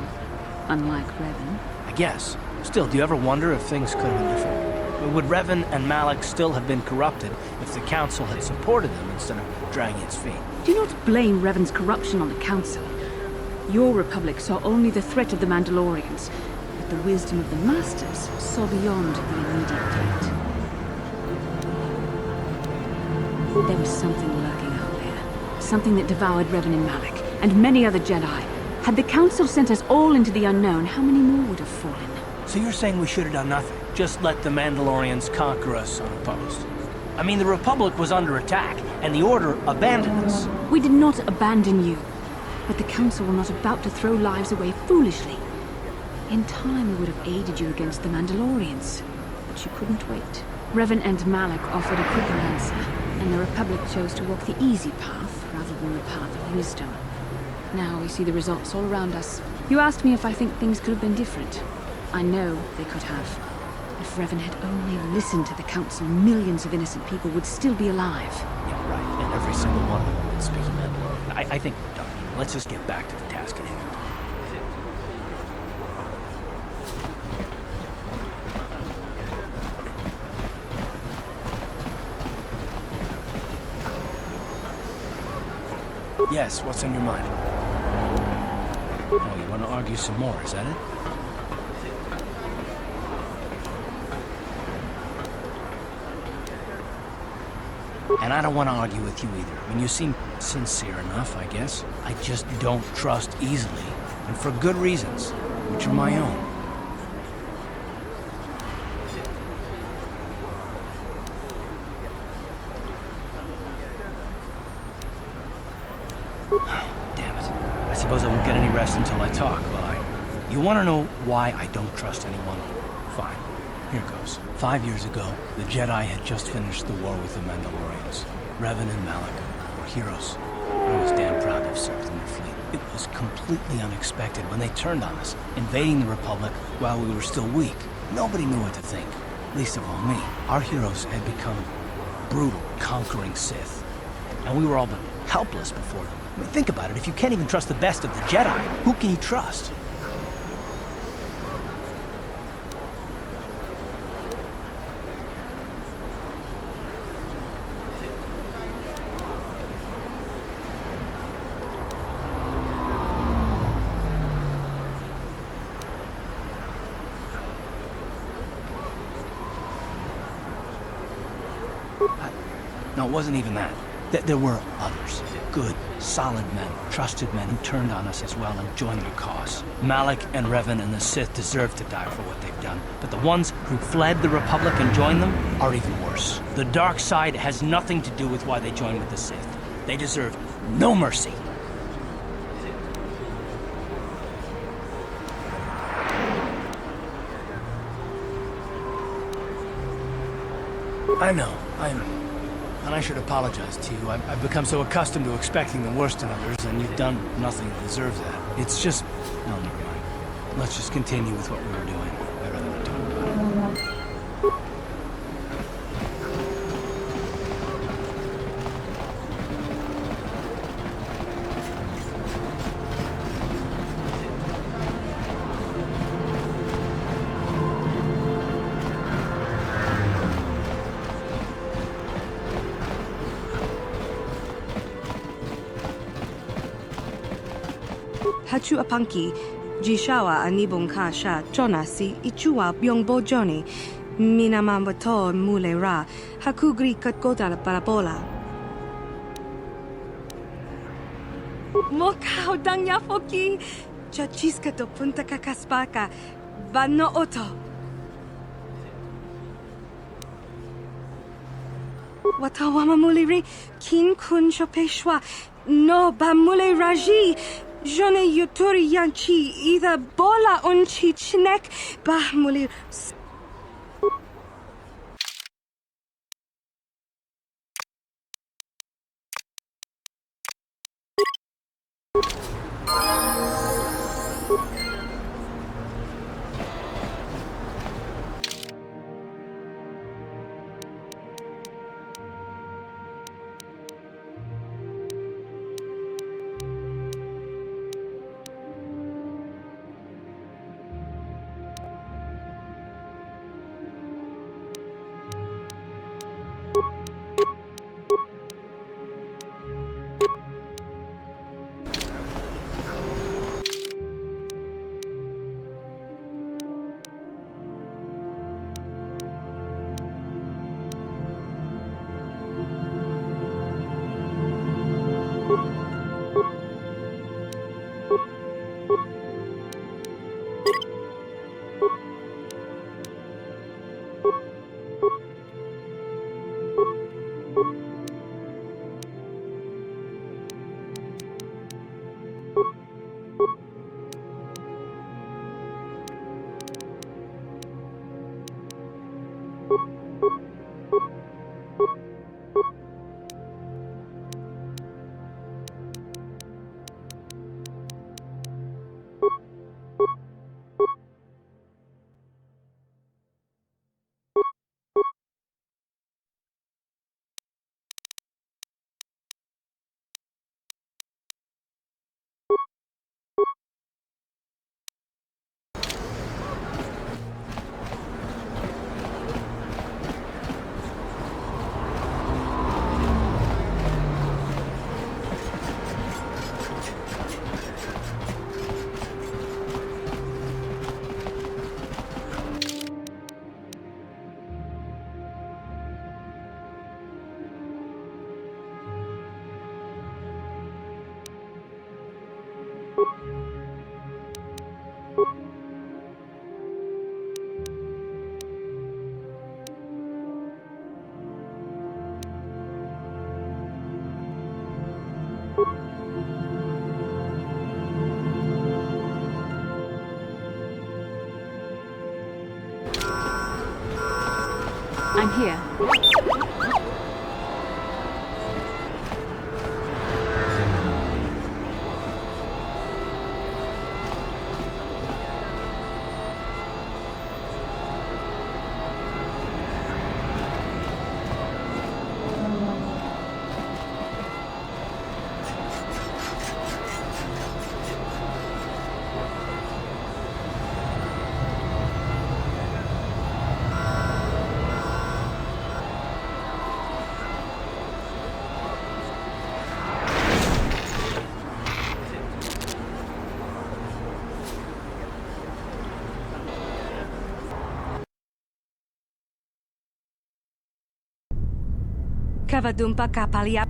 Unlike Revan. I guess. Still, do you ever wonder if things could have been different? Would Revan and Malak still have been corrupted if the Council had supported them instead of dragging its feet? Do not blame Revan's corruption on the Council. Your Republic saw only the threat of the Mandalorians, but the wisdom of the Masters saw beyond the immediate threat. There was something lurking out there. Something that devoured Revan and Malak, and many other Jedi. Had the Council sent us all into the unknown, how many more would have fallen? So you're saying we should have done nothing? Just let the Mandalorians conquer us unopposed? I mean, the Republic was under attack, and the Order abandoned us. We did not abandon you. But the Council were not about to throw lives away foolishly. In time, we would have aided you against the Mandalorians. But you couldn't wait. Revan and Malak offered a quicker answer, and the Republic chose to walk the easy path rather than the path of wisdom. Now we see the results all around us. You asked me if I think things could have been different. I know they could have. If Revan had only listened to the Council, millions of innocent people would still be alive. Yeah, right. And every single one of them would speak Mandalorian. I think we're done. Let's just get back to the task at hand. Yes, what's on your mind? Oh, you want to argue some more, is that it? And I don't want to argue with you either. I mean, you seem sincere enough, I guess. I just don't trust easily, and for good reasons, which are my own. Damn it. I suppose I won't get any rest until I talk, will I? You want to know why I don't trust anyone? Fine. Here goes. 5 years ago, the Jedi had just finished the war with the Mandalorians. Revan and Malak were heroes. I was damn proud to have served in their fleet. It was completely unexpected when they turned on us, invading the Republic while we were still weak. Nobody knew what to think, least of all me. Our heroes had become brutal, conquering Sith. And we were all but helpless before them. I mean, think about it. If you can't even trust the best of the Jedi, who can you trust? No, it wasn't even that. There were others. Good, solid men, trusted men who turned on us as well and joined our cause. Malak and Revan and the Sith deserve to die for what they've done. But the ones who fled the Republic and joined them are even worse. The dark side has nothing to do with why they joined with the Sith. They deserve no mercy. I know, and I should apologize to you. I've become so accustomed to expecting the worst in others, and you've done nothing to deserve that. It's just... No, never mind. Let's just continue with what we were doing. I'd rather not talk about it. Hachu apanki, jishawa anibong kasha, chonasi, ichua byongbo joni, minamambato mule ra, hakugri katgota la parabola. Mokao dangya foki, chachiska to punta kakaspaka, bano oto. Watawama muliri, kin kun shopeshwa, no bamule raji. Jone yuturi yanchi ida bola unchi chinek bahmuli. I'm here. Kavadumpa kapalia.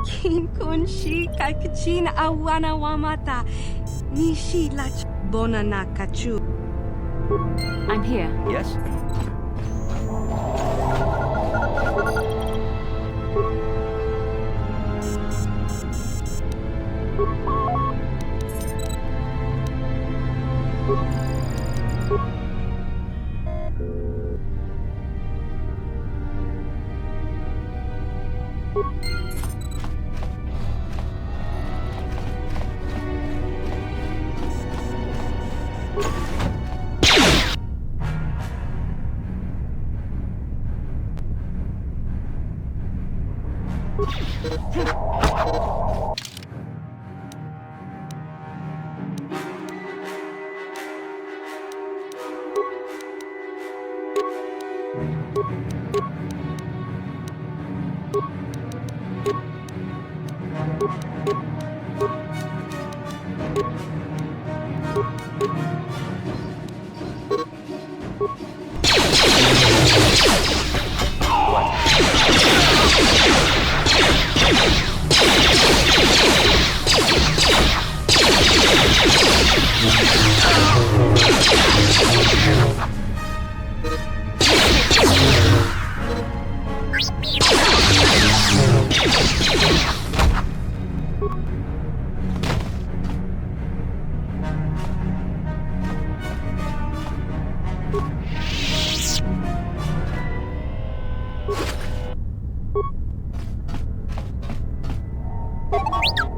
Kinkunshi kakichin awana wamata. Nishi lach bona nakachu. I'm here. Yes?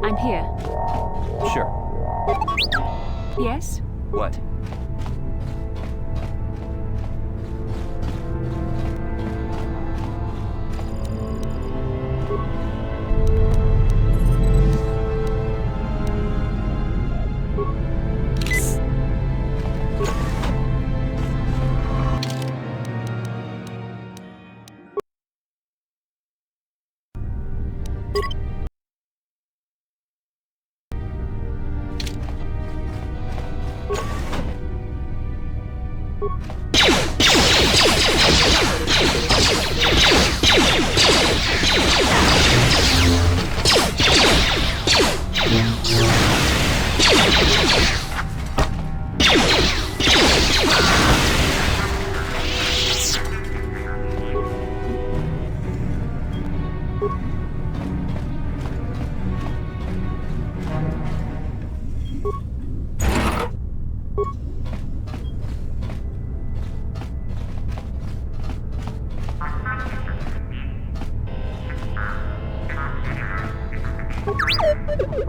I'm here. Sure. Yes? What?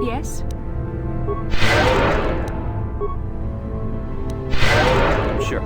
Yes? Sure.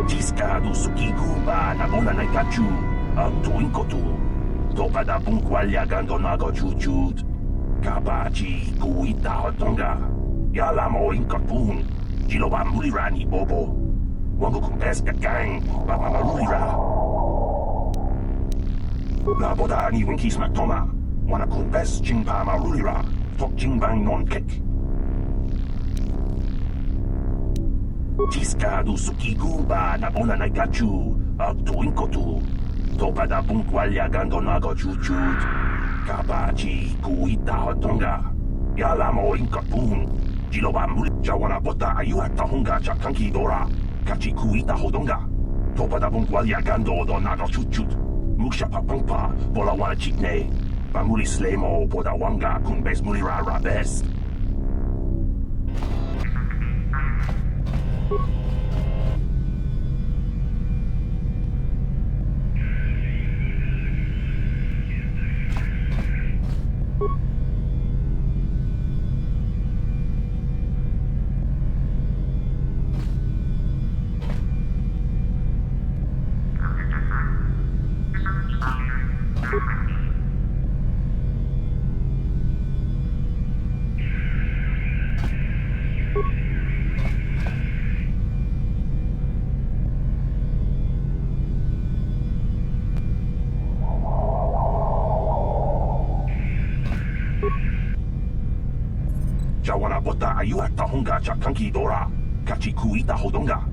Tiscado sukikuba na bona na kachu ang tuwing ko tu. Topa da bungkwalya gando nago chuchut. Kabachi kuita hotonga. Yala mo inkapun. Jiloba mulirani bobo. Wango kumpes gang. Baba marulira. La boda ni winkis matoma. Wana kumpes jingpa marulira. Tok jingbang non kek. Tiscado sukikuba na bona na kachu ang tuwing ko tu. Topa da bungkwalya gando nago chuchut. Kabachi kuita hotonga. Yala mo inkapun. Jiloba muli jawana bota ayuha tahonga chakanki dora. Kachi kuita hodonga. Topa da bungkwalya gando do nago chuchut. Muksha papangpa bola wana chikne. Pamuli slemo boda wanga kunbes mulira rabes. Jawana bota ayua tahonga cha kanki dora. Kachi kuita hodonga.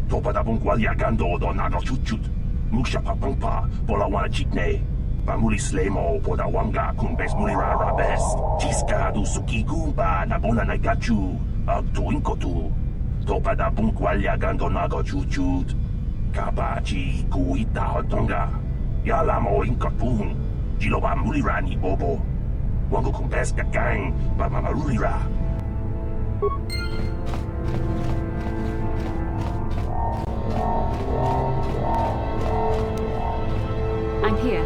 Topada bongwalia gando do naga chuchut. Muksha papangpa pola wana chikne. Pamuli slemo poda wanga kumbes mulira rabes. Tiska du suki kumba na bona na gachu. Agtu inkotu. Topada bongwalia gando naga chuchut. Kabachi kuita hodonga. Yalamo inkotun. Jiloba mulira ni bobo. Wango kumbes gang ba mamarulira. I'm here.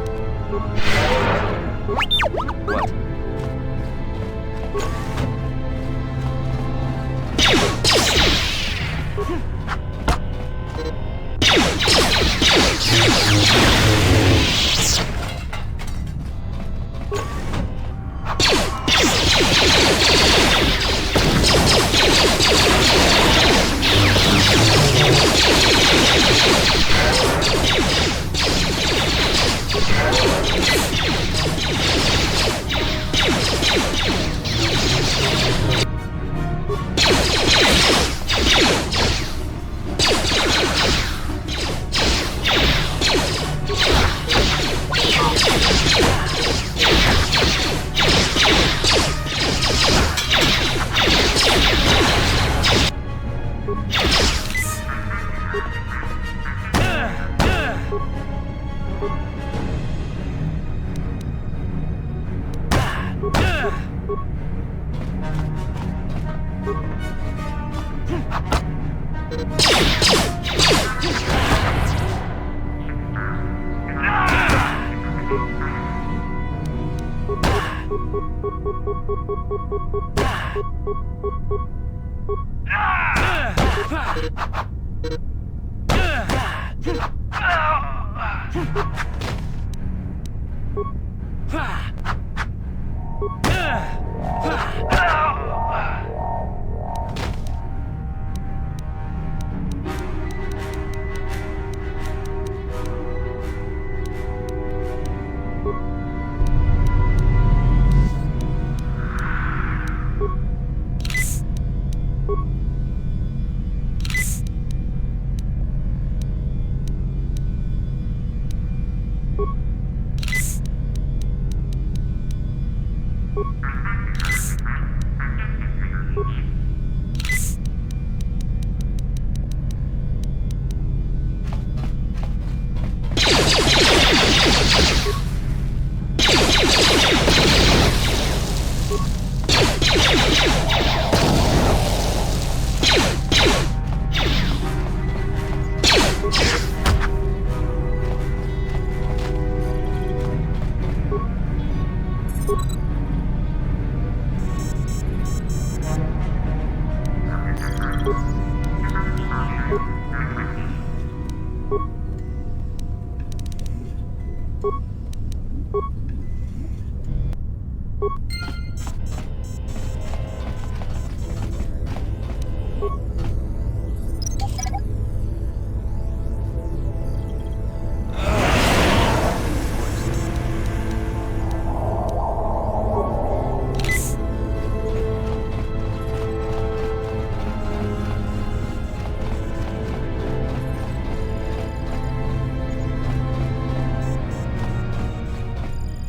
What?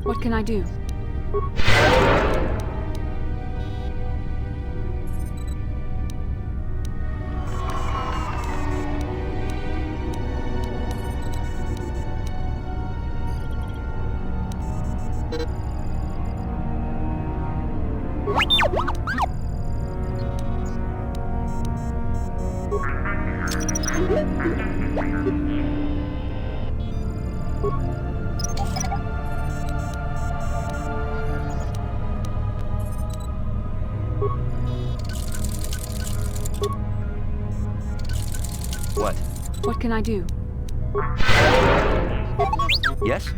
What can I do? What? What can I do? Yes?